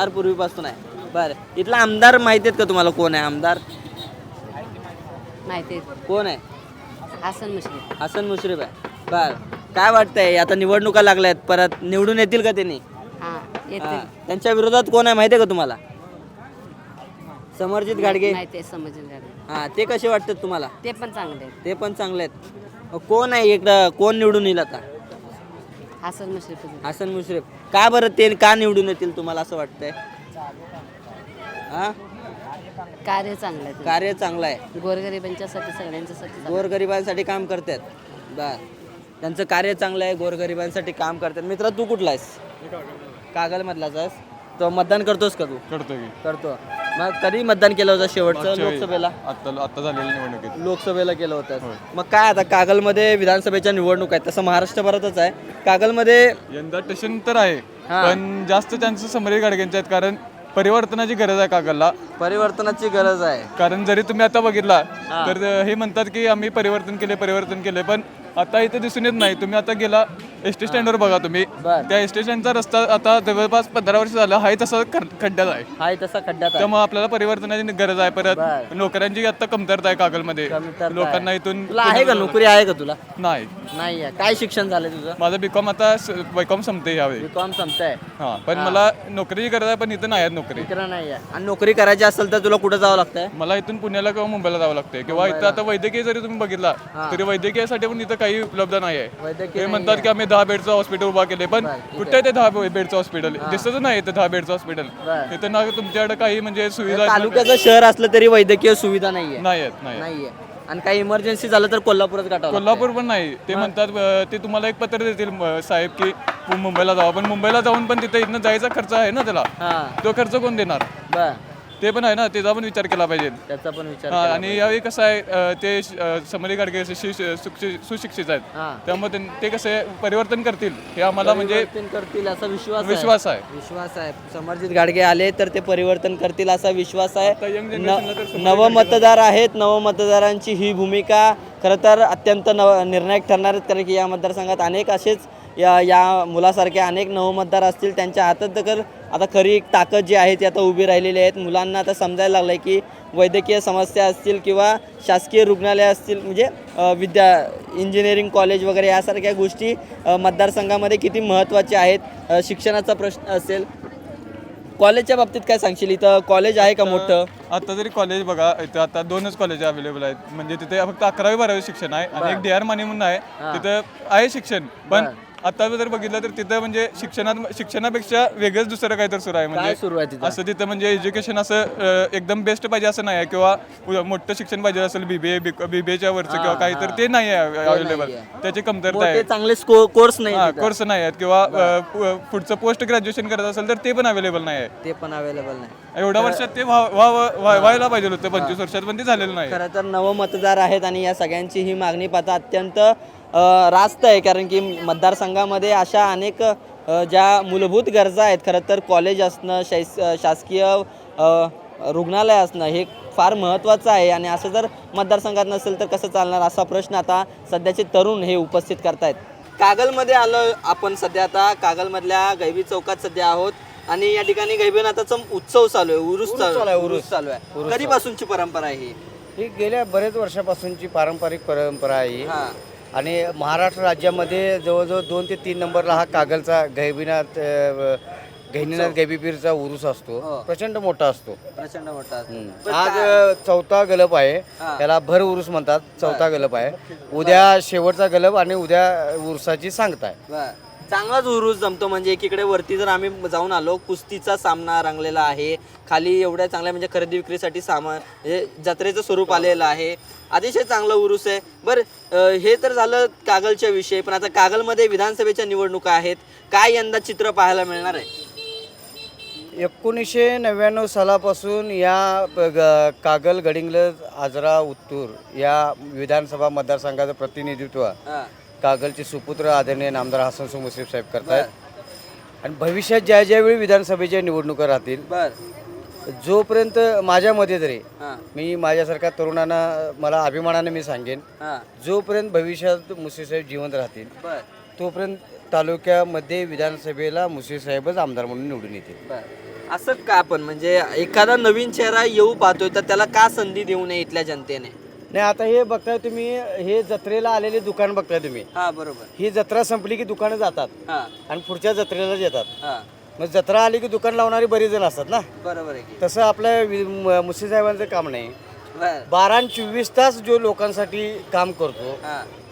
Speaker 5: पूर्वीपासून आहे. बरं, इथला आमदार माहिती आहेत का तुम्हाला? कोण आहे आमदार?
Speaker 12: माहिती
Speaker 5: कोण आहे?
Speaker 12: हसन मुश्रीफ
Speaker 5: आहे. बरं, काय वाटतंय आता निवडणुका लागल्या आहेत, परत निवडून येतील का त्यांनी? त्यांच्या विरोधात कोण आहे माहिती आहे का तुम्हाला? समरजित घाडगे. हा, ते कसे वाटतात तुम्हाला?
Speaker 12: ते पण
Speaker 5: चांगले आहेत. कोण आहे इकडं, कोण निवडून येईल आता? हसन मुश्रीफ. का बरं ते का निवडून येतील तुम्हाला असं वाटतंय?
Speaker 12: कार्य
Speaker 5: चांगलं आहे.
Speaker 12: गोरगरिबांच्यासाठी सगळ्यांच्यासाठी
Speaker 5: गोरगरिबांसाठी काम करतात. बर, त्यांचं कार्य चांगलं आहे, गोरगरिबांसाठी काम करतात. मित्रा, तू कुठला आहेस? कागल मधलाच आहेस. तो मतदान करतोस का तू? करतो. मग कधी मतदान केलं होतं शेवटचं? लोकसभेला.
Speaker 6: आता झालेल्या निवडणुकीत
Speaker 5: लोकसभेला केलं होतं. मग काय आता कागलमध्ये विधानसभेच्या निवडणूक आहेत, तसं महाराष्ट्रभरातच आहे. कागलमध्ये
Speaker 6: यंदा टेन्शन तर आहे, पण जास्त चान्सेस समरी गाडग्यांचे आहेत, कारण परिवर्तनाची गरज आहे कागलला.
Speaker 5: परिवर्तनाची गरज आहे.
Speaker 6: कारण जरी तुम्ही आता बघितला तर हे म्हणतात की आम्ही परिवर्तन केले, पण आता इथे दिसून येत नाही. तुम्ही आता गेला एसटी स्टँडवर बघा तुम्ही, त्या एसटी स्टँडचा रस्ता आता जवळपास 15 वर्ष झाला हाय तसा खड्ड्यात आहे. त्यामुळे आपल्याला परिवर्तनाची गरज आहे. परत नोकऱ्यांची आता कमतरता आहे कागलमध्ये. लोकांना इथून
Speaker 5: आहे का नोकरी? आहे का तुला?
Speaker 6: नाही.
Speaker 5: काय शिक्षण झालं तुझं?
Speaker 6: माझं बीकॉम. आता बीकॉम संपते यावेळी.
Speaker 5: बीकॉम संपतंय.
Speaker 6: हा, पण मला नोकरीची गरज आहे, पण इथं नाही आहे नोकरी.
Speaker 5: नाही आहे. आणि नोकरी करायची असेल तर तुला कुठं जावं लागतंय?
Speaker 6: मला इथून पुण्याला किंवा मुंबईला जावं लागतंय. किंवा इथं आता वैद्यकीय जरी तुम्ही बघितला तरी वैद्यकीयसाठी पण इथं काही उपलब्ध नाही आहे. ते म्हणतात की आम्ही 10 बेडचं हॉस्पिटल उभा केले, पण कुठे ते 10 बेडचं हॉस्पिटल दिसतच नाही. इथं 10 बेडचं हॉस्पिटल इथं ना तुमच्याकडे काही म्हणजे सुविधा.
Speaker 5: तालुक्याचं शहर असलं तरी वैद्यकीय सुविधा नाहीये.
Speaker 6: नाहीये.
Speaker 5: आणि काही इमर्जन्सी झालं तर कोल्हापूरच गाठावं.
Speaker 6: कोल्हापूर पण नाही. ते म्हणतात ते तुम्हाला एक पत्र देतील साहेब की मुंबईला जावा, पण मुंबईला जाऊन पण तिथे इथनं जायचा खर्च आहे ना त्याला. तो खर्च कोण देणार? ते पण आहे ना, त्याचा पण विचार केला पाहिजे.
Speaker 5: त्याचा पण विचार.
Speaker 6: आणि यावेळी कसं आहे, ते समरी गाडगे सुशिक्षित आहेत, त्यामुळे ते कसे परिवर्तन करतील हे आम्हाला म्हणजे
Speaker 5: करतील असा
Speaker 6: विश्वास आहे.
Speaker 5: समरजित गाडगे आले तर ते परिवर्तन करतील असा विश्वास आहे. नवमतदार आहेत. नवमतदारांची ही भूमिका खरं तर अत्यंत निर्णायक ठरणार आहेत, कारण की या मतदारसंघात अनेक असेच या मुलासारखे अनेक नवमतदार असतील. त्यांच्या हातात तर आता खरी ताकद जी आहे ती आता उभी राहिलेली आहेत. मुलांना आता समजायला लागलं आहे की वैद्यकीय समस्या असतील किंवा शासकीय रुग्णालय असतील, म्हणजे इंजिनिअरिंग कॉलेज वगैरे यासारख्या गोष्टी मतदारसंघामध्ये किती महत्त्वाच्या आहेत. शिक्षणाचा प्रश्न असेल, कॉलेजच्या बाबतीत काय सांगशील? इथं कॉलेज आहे का मोठं?
Speaker 6: आता जरी कॉलेज बघा, इथं आता 2च कॉलेज अवेलेबल आहेत. म्हणजे तिथे फक्त 11वी-12वी शिक्षण आहे आणि एक DR माने म्हणून आहे, तिथं आहे शिक्षण. पण आता जर बघितलं तर तिथं म्हणजे शिक्षणापेक्षा वेगळंच दुसरं काहीतरी सुरू आहे. म्हणजे असं तिथं म्हणजे एज्युकेशन असं एकदम बेस्ट पाहिजे असं नाही आहे, किंवा मोठं शिक्षण पाहिजे असेल BBA वरचं किंवा काही, तर ते नाही आहे अवेलेबल. त्याची कमतरता आहे.
Speaker 5: चांगले कोर्स
Speaker 6: नाही आहेत, किंवा पुढचं पोस्ट ग्रॅज्युएशन करत असेल तर ते पण अवेलेबल नाही आहे. एवढ्या वर्षात ते व्हायला पाहिजे होतं, 25 वर्षात, पण ते झालेलं नाही.
Speaker 5: खरं तर नवमतदार आहेत आणि या सगळ्यांची ही मागणी पाहता अत्यंत रास्त आहे, कारण की मतदारसंघामध्ये अशा अनेक ज्या मूलभूत गरजा आहेत, खरं तर कॉलेज असणं, शासकीय रुग्णालय असणं हे फार महत्त्वाचं आहे. आणि असं जर मतदारसंघात नसेल तर कसं चालणार, असा प्रश्न आता सध्याचे तरुण हे उपस्थित करतायत. कागलमध्ये आलो आपण सध्या. आता कागलमधल्या गैबी चौकात सध्या आहोत आणि या ठिकाणी गैबीनाथाचा उत्सव चालू आहे, उरूस चालू आहे. कधीपासूनची परंपरा आहे
Speaker 11: ही गेल्या बरेच वर्षापासूनची पारंपरिक परंपरा आहे. आणि महाराष्ट्र राज्यामध्ये जवळजवळ 2 ते 3 नंबरला हा कागलचा गैबीनाथ गैबीपीरचा उरूस असतो. प्रचंड मोठा असतो.
Speaker 5: प्रचंड मोठा
Speaker 11: आज 4था गलप आहे, त्याला भर उरूस म्हणतात. 4था गलप आहे. उद्या शेवटचा गलप आणि उद्या उरुसाची सांगता आहे.
Speaker 5: चांगलाच उरूस जमतो. म्हणजे एकीकडे वरती जर आम्ही जाऊन आलो, कुस्तीचा सामना रंगलेला आहे. खाली एवढ्या चांगल्या म्हणजे खरेदी विक्रीसाठी सामान म्हणजे जत्रेचं स्वरूप आलेलं आहे. अतिशय चांगलं उरूस आहे. बरं, हे तर झालं कागलच्या विषयी. पण आता कागलमध्ये विधानसभेच्या निवडणुका आहेत. काय यंदा चित्र पाहायला मिळणार आहे?
Speaker 11: 1999 सालापासून या कागल, गडिंग्लज, आजरा, उत्तूर या विधानसभा मतदारसंघाचं प्रतिनिधित्व कागलचे सुपुत्र आदरणीय नामदार हसन मुश्रीफ साहेब करतात. आणि भविष्यात ज्यावेळी विधानसभेच्या निवडणुका राहतील, जोपर्यंत माझ्या मते तरी, मी माझ्यासारख्या तरुणांना मला अभिमानाने मी सांगेन, जोपर्यंत भविष्यात मुश्रीफ साहेब जिवंत राहतील तोपर्यंत तालुक्यामध्ये विधानसभेला मुश्रीफ साहेबच आमदार म्हणून निवडून येतील.
Speaker 5: असं का? पण म्हणजे एखादा नवीन चेहरा येऊ पाहतोय तर त्याला का संधी देऊ नये इथल्या जनतेने?
Speaker 11: नाही, आता हे बघताय तुम्ही, हे जत्रेला आलेले दुकान बघताय तुम्ही.
Speaker 5: बरोबर.
Speaker 11: ही जत्रा संपली की दुकानं जातात आणि पुढच्या जत्रेलाच येतात. मग जत्रा आली की दुकान लावणारी बरीच जण असतात ना.
Speaker 5: बरोबर आहे.
Speaker 11: तसं आपल्या मुश्रीफ साहेबांचं काम नाही. 12 आणि 24 तास जो लोकांसाठी काम करतो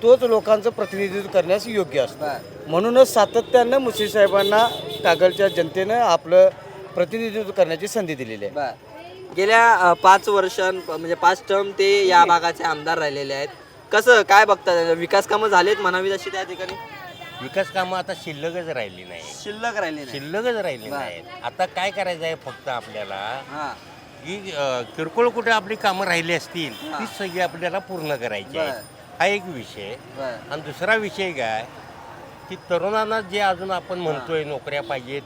Speaker 11: तोच लोकांचं प्रतिनिधित्व करण्यास योग्य असतो. म्हणूनच सातत्यानं मुश्रीफ साहेबांना कागलच्या जनतेनं आपलं प्रतिनिधित्व करण्याची संधी दिलेली आहे.
Speaker 5: गेल्या 5 वर्षां म्हणजे 5 टर्म ते या भागाचे आमदार राहिलेले आहेत. कसं काय बघतात? विकास कामं झालेत म्हणावीत अशी त्या ठिकाणी?
Speaker 13: विकास कामं आता शिल्लकच राहिली नाही.
Speaker 5: शिल्लक
Speaker 13: राहिली नाहीत. आता काय करायचं आहे फक्त आपल्याला की किरकोळ कुठे आपली कामं राहिली असतील ती सगळी आपल्याला पूर्ण करायची आहे. हा एक विषय. आणि दुसरा विषय काय की तरुणांना जे अजून आपण म्हणतोय नोकऱ्या पाहिजेत,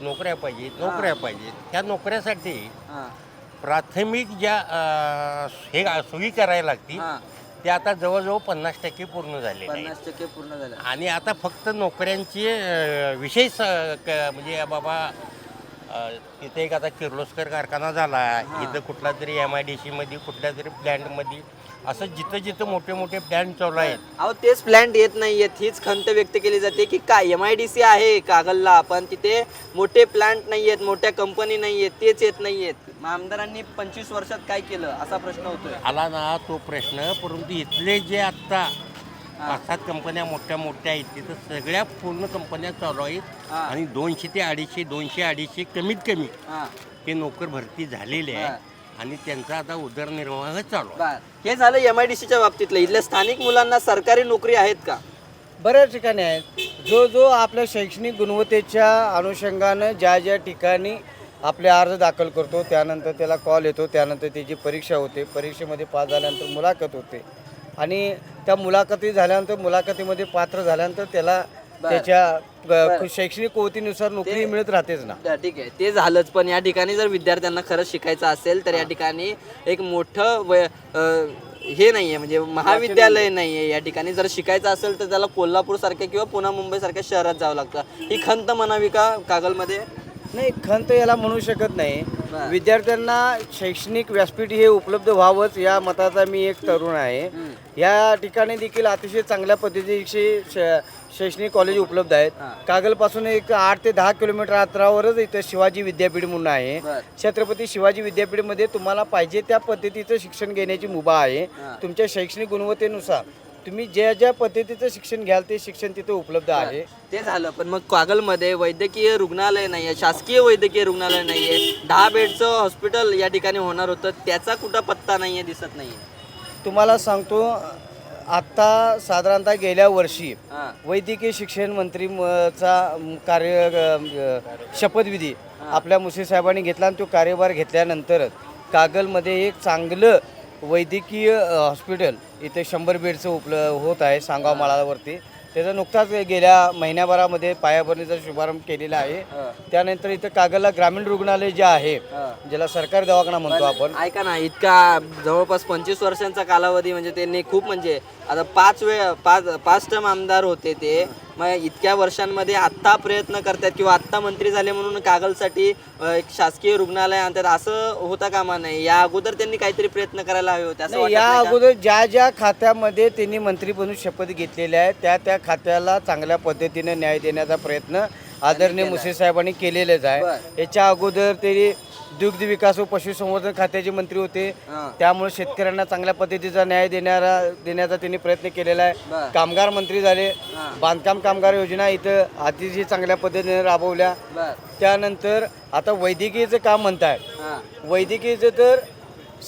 Speaker 13: त्या नोकऱ्यासाठी प्राथमिक ज्या हे सोयी करायला लागतील ते आता जवळजवळ 50% पूर्ण झाले.
Speaker 5: 50% पूर्ण झाले.
Speaker 13: आणि आता फक्त नोकऱ्यांचे विषय म्हणजे बाबा तिथे एक आता किर्लोस्कर कारखाना झाला, इथं कुठला तरी MIDC मध्ये कुठल्या तरी प्लॅन्टमध्ये असं जिथं मोठे मोठे प्लॅन्ट चालू आहेत.
Speaker 5: अहो तेच प्लॅन्ट येत नाहीयेत. हीच खंत व्यक्त केली जाते की काय MIDC आहे कागलला, पण तिथे मोठे प्लॅन्ट नाहीयेत, मोठ्या कंपनी नाहीयेत, तेच येत नाहीयेत. आमदारांनी 25 वर्षात काय केलं असा प्रश्न होतोय.
Speaker 13: आला ना तो प्रश्न. परंतु इथले जे आत्ता 5-7 कंपन्या मोठ्या आहेत तिथं सगळ्या पूर्ण कंपन्या चालू आहेत. आणि 200 ते 250 कमीत कमी ते नोकर भरती झालेले आहे आणि त्यांचा आता उदरनिर्वाह चालू आहे.
Speaker 5: हे झालं MIDCच्या बाबतीतलं. इथल्या स्थानिक मुलांना सरकारी नोकरी आहेत का?
Speaker 11: बऱ्याच ठिकाणी आहेत. जो आपल्या शैक्षणिक गुणवत्तेच्या अनुषंगानं ज्या ठिकाणी आपले अर्ज दाखल करतो त्यानंतर त्याला कॉल येतो, त्यानंतर त्याची परीक्षा होते, परीक्षेमध्ये पास झाल्यानंतर मुलाखत होते आणि त्या मुलाखतीमध्ये पात्र झाल्यानंतर त्याला त्याच्या शैक्षणिक कुवतीनुसार नोकरी मिळत राहतेच ना.
Speaker 5: ठीक आहे, ते झालंच. पण या ठिकाणी जर विद्यार्थ्यांना खरंच शिकायचं असेल तर या ठिकाणी एक मोठं हे नाहीये, म्हणजे महाविद्यालय नाहीये. या ठिकाणी जर शिकायचं असेल तर त्याला कोल्हापूर सारख्या किंवा पुणे मुंबई सारख्या शहरात जावं लागतं. ही खंत म्हणावी का कागलमध्ये?
Speaker 11: नाही, खंत याला म्हणू शकत नाही. विद्यार्थ्यांना शैक्षणिक व्यासपीठ हे उपलब्ध व्हावंच या मताचा मी एक तरुण आहे. या ठिकाणी देखील अतिशय चांगल्या पद्धतीचे शैक्षणिक कॉलेज उपलब्ध आहेत. कागलपासून एक 8 ते 10 किलोमीटर अंतरावरच इथं शिवाजी विद्यापीठ म्हणून आहे. छत्रपती शिवाजी विद्यापीठमध्ये तुम्हाला पाहिजे त्या पद्धतीचं शिक्षण घेण्याची मुभा आहे. तुमच्या शैक्षणिक गुणवत्तेनुसार तुम्ही ज्या पद्धतीचं शिक्षण घ्याल ते शिक्षण तिथे उपलब्ध आहे.
Speaker 5: ते झालं. पण मग कागलमध्ये वैद्यकीय रुग्णालय नाहीये, शासकीय वैद्यकीय रुग्णालय नाहीये. 10 बेडचं हॉस्पिटल या ठिकाणी होणार होतं, त्याचा कुठं पत्ता नाहीये, दिसत नाहीये.
Speaker 11: तुम्हाला सांगतो, आत्ता साधारणतः गेल्या वर्षी वैद्यकीय शिक्षण मंत्रीचा शपथविधी आपल्या मुश्रीफ साहेबांनी घेतला आणि तो कार्यभार घेतल्यानंतरच कागलमध्ये एक चांगलं वैद्यकीय हॉस्पिटल इथे 100 बेडचं होत आहे सांगाव माळावरती. त्याचा नुकताच गेल्या महिन्याभरामध्ये पायाभरणीचा शुभारंभ केलेला आहे. त्यानंतर इथं कागलला ग्रामीण रुग्णालय जे आहे, ज्याला सरकारी दवाखाना म्हणतो आपण.
Speaker 5: ऐका ना, इतका जवळपास 25 वर्षांचा कालावधी, म्हणजे त्यांनी खूप, म्हणजे आता 5 टर्म आमदार होते ते, मग इतक्या वर्षांमध्ये आत्ता प्रयत्न करतात किंवा आत्ता मंत्री झाले म्हणून कागलसाठी एक शासकीय रुग्णालय आणतात असं होता कामा नाही. या अगोदर त्यांनी काहीतरी प्रयत्न करायला हवे होते असं वाटत
Speaker 3: या
Speaker 5: नाही का?
Speaker 3: अगोदर ज्या ज्या खात्यामध्ये त्यांनी मंत्री बनून शपथ घेतलेली आहे त्या खात्याला चांगल्या पद्धतीने न्याय देण्याचा प्रयत्न आदरणीय मुश्रीफ साहेबांनी केलेलेच आहे. याच्या अगोदर ते दुग्ध विकास व पशुसंवर्धन खात्याचे मंत्री होते, त्यामुळे शेतकऱ्यांना चांगल्या पद्धतीचा न्याय देण्याचा त्यांनी प्रयत्न केलेला आहे. कामगार मंत्री झाले, बांधकाम कामगार योजना इथं अतिशय चांगल्या पद्धतीने राबवल्या. त्यानंतर आता वैद्यकीयचं काम म्हणताय, वैद्यकीयचं तर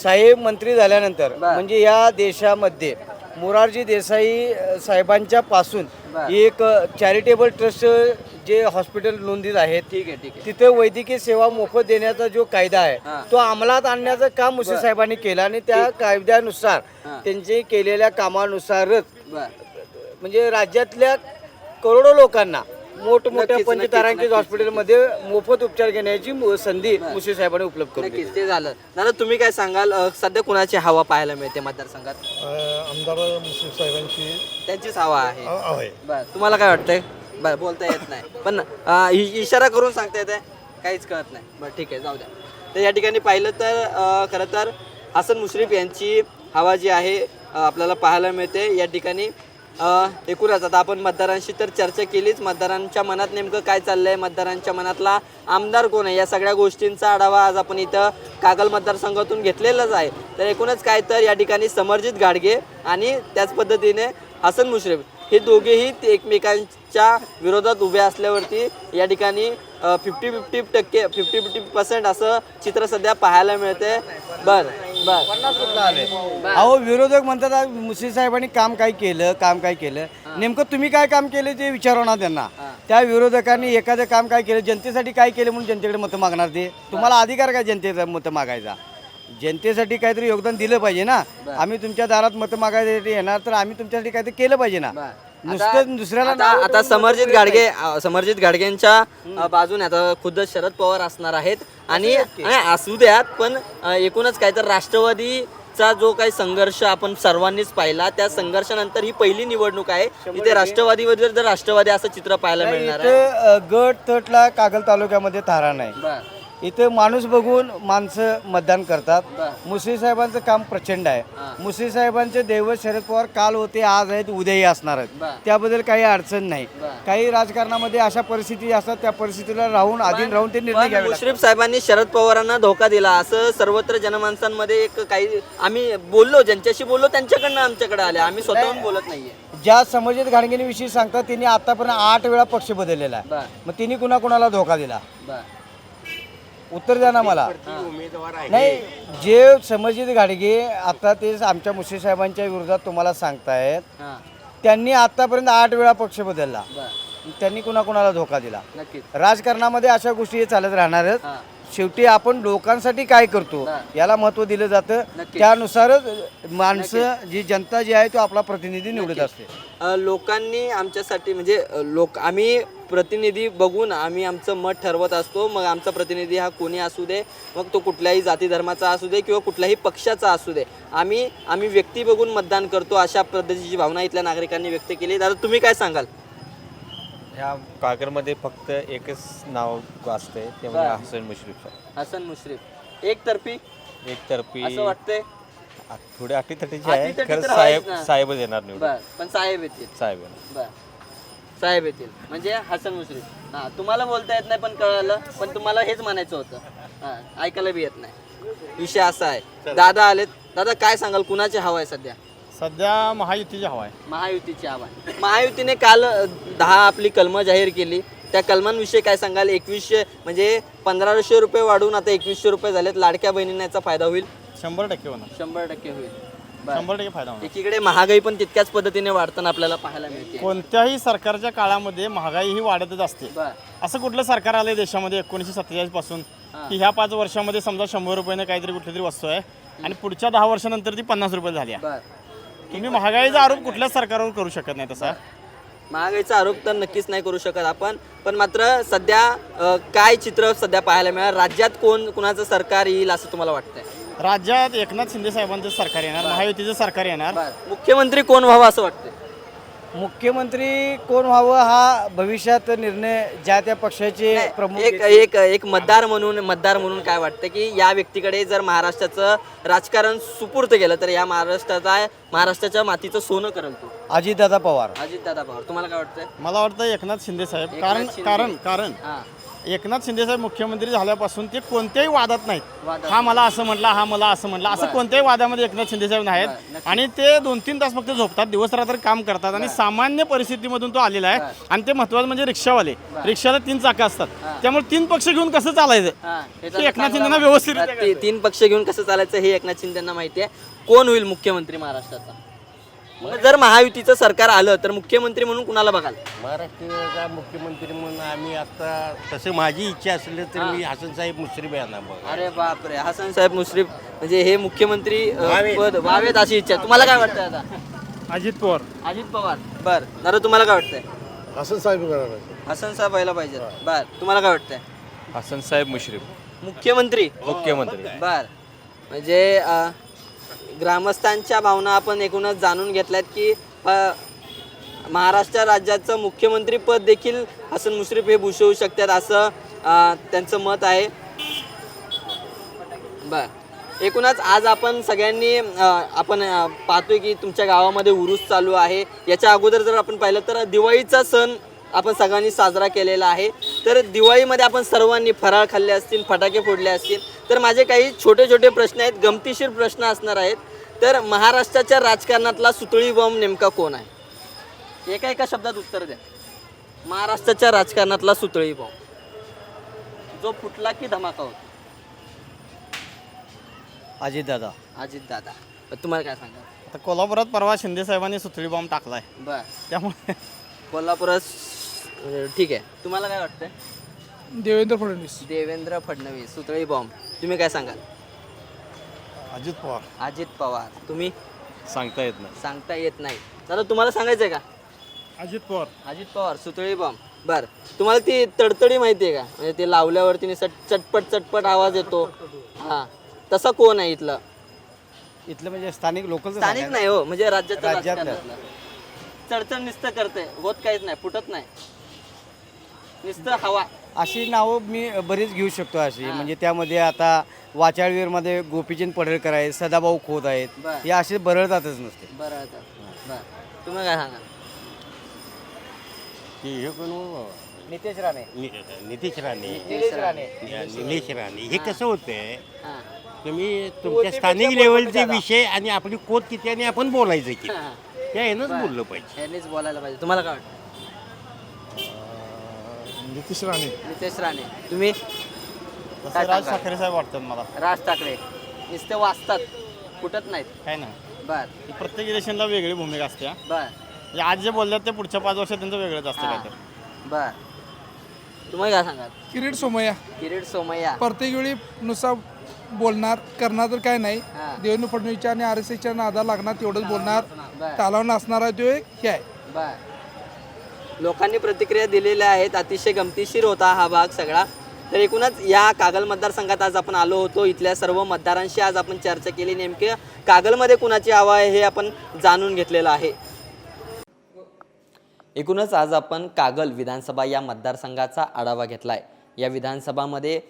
Speaker 3: साहेब मंत्री झाल्यानंतर म्हणजे या देशामध्ये मोरारजी देसाई साहेबांच्या पासून एक चॅरिटेबल ट्रस्ट जे हॉस्पिटल नोंदीत आहेत, तिथे वैद्यकीय सेवा मोफत देण्याचा जो कायदा आहे तो अंमलात आणण्याचं काम मुश्रीफ साहेबांनी केलं आणि त्या कायद्यानुसार त्यांचे केलेल्या कामानुसारच म्हणजे राज्यातल्या करोडो लोकांना मोठमोठ्या पंचतारांकित हॉस्पिटलमध्ये मोफत उपचार घेण्याची संधी मुश्रीफ साहेबांनी उपलब्ध करून दिली.
Speaker 5: ते झालं. दादा तुम्ही काय सांगाल, सध्या कुणाची हवा पाहायला मिळते मतदारसंघात?
Speaker 14: आमदार मुश्रीफ साहेबांची
Speaker 5: त्यांचीच हवा आहे. बरं, तुम्हाला काय वाटतंय? बरं, बोलता येत नाही पण इशारा करून सांगता येते, काहीच कळत नाही. बरं ठीक आहे, जाऊ द्या. तर या ठिकाणी पाहिलं तर खरं तर हसन मुश्रीफ यांची हवा जी आहे आपल्याला पाहायला मिळते या ठिकाणी. एकूणच आता आपण मतदारांशी तर चर्चा केलीच, मतदारांच्या मनात नेमकं काय चाललंय, मतदारांच्या मनातला आमदार कोण आहे, या सगळ्या गोष्टींचा आढावा आज आपण इथं कागल मतदारसंघातून घेतलेलाच आहे. तर एकूणच काय तर या ठिकाणी समरजित घाडगे आणि त्याच पद्धतीने हसन मुश्रीफ हे दोघेही एकमेकांच्या विरोधात उभे असल्यावरती या ठिकाणी 50-50% असं चित्र सध्या पाहायला मिळते. बर
Speaker 3: अहो विरोधक म्हणतात मुश्रीफ साहेबांनी काम काय केलं नेमकं तुम्ही काय काम केलं ते विचारव ना त्यांना. त्या विरोधकांनी एखादं काम काय केलं, जनतेसाठी काय केलं म्हणून जनतेकडे मतं मागणार ते? तुम्हाला अधिकार काय जनतेचा मतं मागायचा? जनतेसाठी काहीतरी योगदान दिलं पाहिजे ना. आम्ही तुमच्या दारात मतं मागायसाठी येणार तर आम्ही तुमच्यासाठी काहीतरी केलं पाहिजे ना. नुसतं दुसऱ्याला
Speaker 5: आता समरजित घाडगेंच्या बाजूने आता खुद्द शरद पवार असणार आहेत आणि असू द्यात, पण एकूणच काय तर राष्ट्रवादीचा जो काही संघर्ष आपण सर्वांनीच पाहिला, त्या संघर्षानंतर ही पहिली निवडणूक आहे. इथे राष्ट्रवादीवर जर राष्ट्रवादी असं चित्र पाहायला मिळणार आहे.
Speaker 3: गट तटला कागल तालुक्यामध्ये थारा नाही. इथं माणूस बघून माणसं मतदान करतात. मुश्रीफ साहेबांचं काम प्रचंड आहे. मुश्रीफ साहेबांचे दैवत शरद पवार काल होते, आज आहेत, उद्याही असणार आहेत. त्याबद्दल काही अडचण नाही. काही राजकारणामध्ये अशा परिस्थिती असतात, त्या परिस्थितीला अधीन राहून ते निर्णय घ्यावे.
Speaker 5: मुश्रीफ साहेबांनी शरद पवारांना धोका दिला असं सर्वत्र जनमानसांमध्ये एक काही आम्ही बोललो, ज्यांच्याशी बोललो त्यांच्याकडनं आमच्याकडे आले, आम्ही स्वतःहून बोलत नाहीये.
Speaker 3: ज्या समरजित घाडगेंविषयी सांगतात त्यांनी आतापर्यंत 8 वेळा पक्ष बदललेला आहे. मग तिने कुणाकुणाला धोका दिला? उत्तर द्या ना मला. नाही, जे समरजित घाडगे आता ते आमच्या मुश्रीफ साहेबांच्या विरोधात तुम्हाला सांगतायत, त्यांनी आतापर्यंत 8 वेळा पक्ष बदलला. त्यांनी कुणाकुणाला धोका दिला? राजकारणामध्ये अशा गोष्टी चालत राहणारच. शेवटी आपण लोकांसाठी काय करतो याला महत्त्व दिलं जातं. त्यानुसारच माणसं जी जनता जी आहे तो आपला प्रतिनिधी निवडत असते.
Speaker 5: लोकांनी आमच्यासाठी म्हणजे आम्ही प्रतिनिधी बघून आम्ही आमचं मत ठरवत असतो. मग आमचा प्रतिनिधी हा कोणी असू दे, मग तो कुठल्याही जाती धर्माचा असू दे किंवा कुठल्याही पक्षाचा असू दे, आम्ही व्यक्ती बघून मतदान करतो, अशा पद्धतीची भावना इथल्या नागरिकांनी व्यक्त केली. दादा तुम्ही काय सांगाल?
Speaker 15: ह्या कागलमध्ये फक्त एकच नाव वाचतंय, ते म्हणजे हसन मुश्रीफ.
Speaker 5: हसन मुश्रीफ एकतर्फी असं वाटतंय.
Speaker 15: थोडे अटीतटीचे आहे, खरं साहेबच येणार निवडून.
Speaker 5: पण साहेब येतील म्हणजे हसन मुश्रीफ. तुम्हाला बोलता येत नाही पण कळलं, पण तुम्हाला हेच म्हणायचं होतं, ऐकायला बी येत नाही. विषय असा आहे. दादा आलेत. दादा काय सांगाल, कुणाची हवा आहे सध्या?
Speaker 1: सध्या महायुतीची हवा आहे.
Speaker 5: महायुतीची हवा आहे. महायुतीने काल 10 आपली कलमं जाहीर केली, त्या कलमांविषयी काय सांगाल? 2100 म्हणजे 1500 रुपये वाढून आता 2100 रुपये झालेत. लाडक्या बहिणींना याचा फायदा होईल?
Speaker 1: 100% होणार.
Speaker 5: 100% होईल.
Speaker 1: 100% फायदा होणार.
Speaker 5: एकीकडे महागाई पण तितक्याच पद्धतीने वाढताना आपल्याला पाहायला मिळते.
Speaker 1: कोणत्याही सरकारच्या काळामध्ये महागाई ही वाढतच असते. असं कुठलं सरकार आलंय देशामध्ये 1947 पासून की ह्या 5 वर्षामध्ये समजा 100 रुपयाने काहीतरी कुठली तरी वस्तू आहे आणि पुढच्या 10 वर्षानंतर ती 50 रुपये झाली आहे. तुम्ही महागाईचा आरोप कुठल्याच सरकारवर करू शकत नाही. तसा
Speaker 5: महागाईचा आरोप तर नक्कीच नाही करू शकत आपण, पण मात्र सध्या काय चित्र सध्या पाहायला मिळालं? राज्यात कुणाचं सरकार येईल असं तुम्हाला वाटतंय?
Speaker 1: राज्यात एकनाथ शिंदे साहेबांचं सरकार येणार, महायुतीचं सरकार येणार.
Speaker 5: मुख्यमंत्री कोण व्हावं असं वाटतंय?
Speaker 9: मुख्यमंत्री कोण व्हावं हा भविष्यात निर्णय ज्या त्या पक्षाचे प्रमुख
Speaker 5: एक मतदार म्हणून काय वाटतं की या व्यक्तीकडे जर महाराष्ट्राचं राजकारण सुपूर्त केलं तर या महाराष्ट्राच्या मातीचं सोनं करेल तो.
Speaker 9: अजितदादा पवार.
Speaker 5: अजितदादा पवार. तुम्हाला काय वाटतंय?
Speaker 1: मला वाटतं एकनाथ शिंदे साहेब.
Speaker 5: एकनाथ शिंदे.
Speaker 1: कारण
Speaker 5: हां.
Speaker 1: एकनाथ शिंदे साहेब मुख्यमंत्री झाल्यापासून ते कोणत्याही वादात नाहीत.
Speaker 5: वादात.
Speaker 1: हा मला असं म्हटला, हा मला असं म्हटला, असं
Speaker 5: बरं.
Speaker 1: कोणत्याही वादामध्ये एकनाथ शिंदे साहेब
Speaker 5: बरं,
Speaker 1: नाहीत.
Speaker 5: नक्की.
Speaker 1: आणि ते 2-3 तास फक्त झोपतात, दिवस रात्र काम करतात आणि सामान्य परिस्थितीमधून तो आलेला आहे. आणि ते महत्त्वाचं म्हणजे रिक्षावाले. रिक्षाला 3 चाकं असतात, त्यामुळे 3 पक्ष घेऊन कसं चालायचं हे एकनाथ शिंदेना व्यवस्थित.
Speaker 5: 3 पक्ष घेऊन कसं चालायचं हे एकनाथ शिंदेना माहिती आहे. कोण होईल मुख्यमंत्री महाराष्ट्राचा? जर महायुतीचं सरकार आलं तर मुख्यमंत्री म्हणून कुणाला बघाल?
Speaker 13: महाराष्ट्राचा मुख्यमंत्री म्हणून आम्ही आता तसं माझी इच्छा असली तर मी हसनसाहेब मुश्रीफ यांना बघा.
Speaker 5: अरे बापरे, हसनसाहेब मुश्रीफ म्हणजे हे मुख्यमंत्री पद व्हावेत अशी इच्छा. तुम्हाला काय वाटतं आता?
Speaker 1: अजित पवार.
Speaker 5: अजित पवार. बर दादा, तुम्हाला काय वाटतंय?
Speaker 14: हसनसाहेब
Speaker 5: हसनसाहेब व्हायला पाहिजे. बर तुम्हाला काय वाटतंय?
Speaker 15: हसनसाहेब मुश्रीफ
Speaker 5: मुख्यमंत्री. बर म्हणजे ग्रामस्थांच्या भावना आपण एकूणच जाणून घेतल्यात की महाराष्ट्र राज्याचं मुख्यमंत्री पद देखील हसन मुश्रीफ हे भूषवू शकतात असं त्यांचं मत आहे. बर एकूणच आज आपण सगळ्यांनी आपण पाहतोय की तुमच्या गावामध्ये उरूस चालू आहे. याच्या अगोदर जर आपण पाहिलं तर दिवाळीचा सण आपण सगळ्यांनी साजरा केलेला आहे. तर दिवाळीमध्ये आपण सर्वांनी फराळ खाल्ले असतील, फटाके फोडले असतील. तर माझे काही छोटे छोटे प्रश्न आहेत, गमतीशीर प्रश्न असणार आहेत. तर महाराष्ट्राच्या राजकारणातला सुतळी बॉम्ब नेमका कोण आहे? एका शब्दात उत्तर द्या. महाराष्ट्राच्या राजकारणातला सुतळी बॉम्ब जो फुटला की धमाका होतो.
Speaker 9: अजितदादा.
Speaker 5: अजितदादा. तुम्हाला काय सांगा?
Speaker 1: आता कोल्हापुरात परवा शिंदे साहेबांनी सुतळी बॉम्ब टाकलाय.
Speaker 5: बर
Speaker 1: त्यामुळे
Speaker 5: कोल्हापुरात ठीक आहे. तुम्हाला काय वाटतंय?
Speaker 8: देवेंद्र फडणवीस.
Speaker 5: देवेंद्र फडणवीस सुतळी बॉम्ब. तुम्ही काय सांगाल?
Speaker 14: अजित पवार.
Speaker 5: अजित पवार. तुम्ही?
Speaker 15: सांगता येत नाही.
Speaker 5: सांगता येत नाही. दादा तुम्हाला सांगायचंय का?
Speaker 1: अजित पवार.
Speaker 5: अजित पवार सुतळी बॉम्ब. बर तुम्हाला ती तडतडी माहिती आहे का? म्हणजे ते लावल्यावरती चटपट आवाज येतो. हा तसा कोण आहे इथलं?
Speaker 9: इथलं म्हणजे स्थानिक लोकल.
Speaker 5: स्थानिक नाही हो, म्हणजे राज्यातलं. चढचढ नुसतं करते, होत काहीच नाही, फुटत नाही, नुसतं हवा.
Speaker 9: अशी नावं मी बरीच घेऊ शकतो अशी. म्हणजे त्यामध्ये आता वाचाळवीरमध्ये गोपीचंद पडळकर आहेत, सदाभाऊ खोत आहेत. हे असे बरळतातच नसते.
Speaker 5: बरं तुम्ही काय सांगा?
Speaker 13: हे कोण
Speaker 9: नितेश राणे.
Speaker 13: नितेश राणे,
Speaker 9: निलेश राणे.
Speaker 13: निलेश राणे. हे कसं होतंय, तुम्ही तुमच्या स्थानिक लेवलचे विषय आणि आपली कोत किती आणि आपण बोलायचं की यानेच बोललं पाहिजे.
Speaker 5: यांनीच बोलायला पाहिजे. तुम्हाला काय वाटतं?
Speaker 14: नितेश राणे.
Speaker 5: नितेश राणे. तुम्ही?
Speaker 1: राज ठाकरे साहेब वाटतात मला.
Speaker 5: राज ठाकरे. नुसते वाचतात, फुटत नाहीत.
Speaker 1: काय ना
Speaker 5: बर
Speaker 1: प्रत्येक इलेक्शनला वेगळी भूमिका असते.
Speaker 5: बर
Speaker 1: आज जे बोलतात ते पुढच्या 5 वर्षात त्यांचं वेगळंच असतं काय तर.
Speaker 5: बर तुम्ही काय सांगाल?
Speaker 8: किरीट सोमय्या.
Speaker 5: किरीट सोमय्या.
Speaker 8: प्रत्येक वेळी नुसार बोलणार करणार तर काय नाही. देवेंद्र फडणवीसच्या आणि RSSच्या नादा लागणार तेवढंच बोलणार. तालावर असणार आहे तो एक हे आहे.
Speaker 5: बर लोकांनी प्रतिक्रिया दिलेल्या आहेत. अतिशय गमतीशीर होता हा भाग सगळा. तर एकूणच या कागल मतदारसंघात आज आपण आलो होतो. इथल्या सर्व मतदारांशी आज आपण चर्चा केली. नेमके कागलमध्ये कुणाची हवा आहे हे आपण जाणून घेतलेलं आहे. एकूणच आज आपण कागल विधानसभा या मतदारसंघाचा आढावा घेतला आहे. या विधानसभामध्ये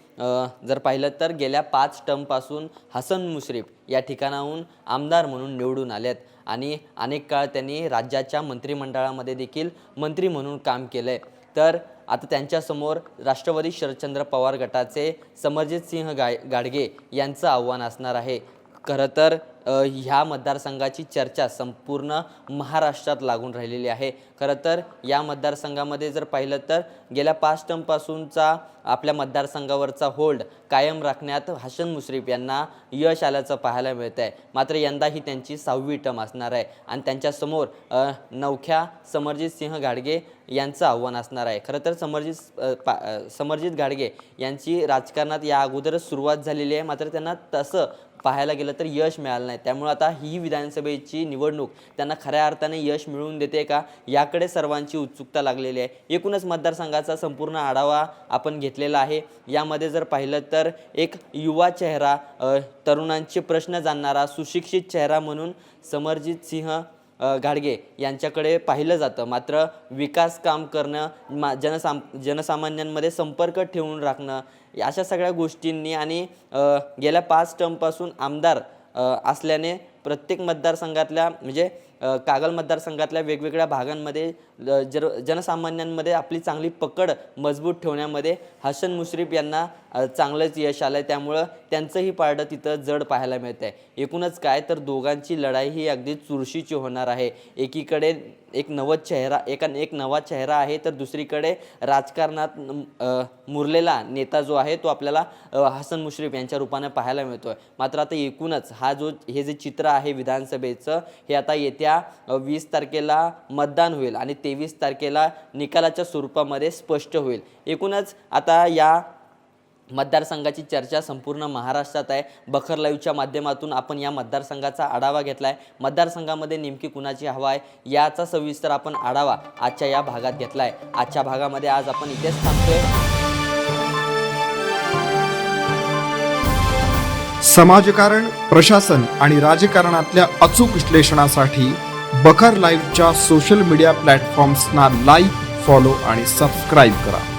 Speaker 5: जर पाहिलं तर गेल्या 5 टर्मपासून हसन मुश्रीफ या ठिकाणाहून आमदार म्हणून निवडून आलेत आणि अनेक काळ त्यांनी राज्याच्या मंत्रिमंडळामध्ये देखील मंत्री म्हणून काम केलं आहे. तर आता त्यांच्यासमोर राष्ट्रवादी शरदचंद्र पवार गटाचे समरजित सिंह गाडगे यांचं आव्हान असणार आहे. खरं तर ह्या मतदारसंघाची चर्चा संपूर्ण महाराष्ट्रात लागून राहिलेली आहे. खरं तर या मतदारसंघामध्ये जर पाहिलं तर गेल्या 5 टर्मपासूनचा आपल्या मतदारसंघावरचा होल्ड कायम राखण्यात हसन मुश्रीफ यांना यश आल्याचं पाहायला मिळतं आहे. मात्र यंदा ही त्यांची 6वी टर्म असणार आहे आणि त्यांच्यासमोर नवख्या समरजित सिंह गाडगे यांचं आव्हान असणार आहे. खरं तर समरजित गाडगे यांची राजकारणात या अगोदरच सुरुवात झालेली आहे. मात्र त्यांना तसं पाहायला गेलं तर यश मिळालं नाही. त्यामुळे आता ही विधानसभेची निवडणूक त्यांना खऱ्या अर्थाने यश मिळवून देते का याकडे सर्वांची उत्सुकता लागलेली आहे. एकूणच मतदारसंघाचा संपूर्ण आढावा आपण घेतलेला आहे. यामध्ये जर पाहिलं तर एक युवा चेहरा, तरुणांचे प्रश्न जाणणारा, सुशिक्षित चेहरा म्हणून समरजित सिंह घाडगे यांच्याकडे पाहिलं जातं. मात्र विकास काम करणं, जनसामान्यांमध्ये संपर्क ठेवून राखणं, अशा सगळ्या गोष्टींनी आणि गेल्या 5 टर्मपासून आमदार असल्याने प्रत्येक मतदारसंघातल्या म्हणजे कागल मतदारसंघातल्या वेगवेगळ्या भागांमध्ये जनसामान्यांमध्ये आपली चांगली पकड मजबूत ठेवण्यामध्ये हसन मुश्रीफ यांना चांगलंच यश आलं आहे. त्यामुळं त्यांचंही पारडं तिथं जड पाहायला मिळतं आहे. एकूणच काय तर दोघांची लढाई ही अगदी चुरशीची होणार आहे. एकीकडे एक नवा चेहरा आहे, तर दुसरीकडे राजकारणात मुरलेला नेता जो आहे तो आपल्याला हसन मुश्रीफ यांच्या रूपाने पाहायला मिळतोय. मात्र आता एकूणच हे जे चित्र आहे विधानसभेचं, हे आता येत्या 20 तारखेला मतदान होईल आणि 23 तारखेला निकालाच्या स्वरूपामध्ये स्पष्ट होईल. एकूणच आता या मतदारसंघाची चर्चा संपूर्ण महाराष्ट्रात आहे. बखर लाईव्हच्या माध्यमातून आपण या मतदारसंघाचा आढावा घेतला आहे. मतदारसंघामध्ये नेमकी कुणाची हवा आहे याचा सविस्तर आपण आढावा आजच्या या भागात घेतला आहे. आजच्या भागामध्ये आज आपण इथेच थांबतोय.
Speaker 16: समाजकारण, प्रशासन आणि राजकारणातल्या अचूक विश्लेषणासाठी बखर लाईव्हच्या सोशल मीडिया प्लॅटफॉर्म्सना लाईक, फॉलो आणि सबस्क्राईब करा.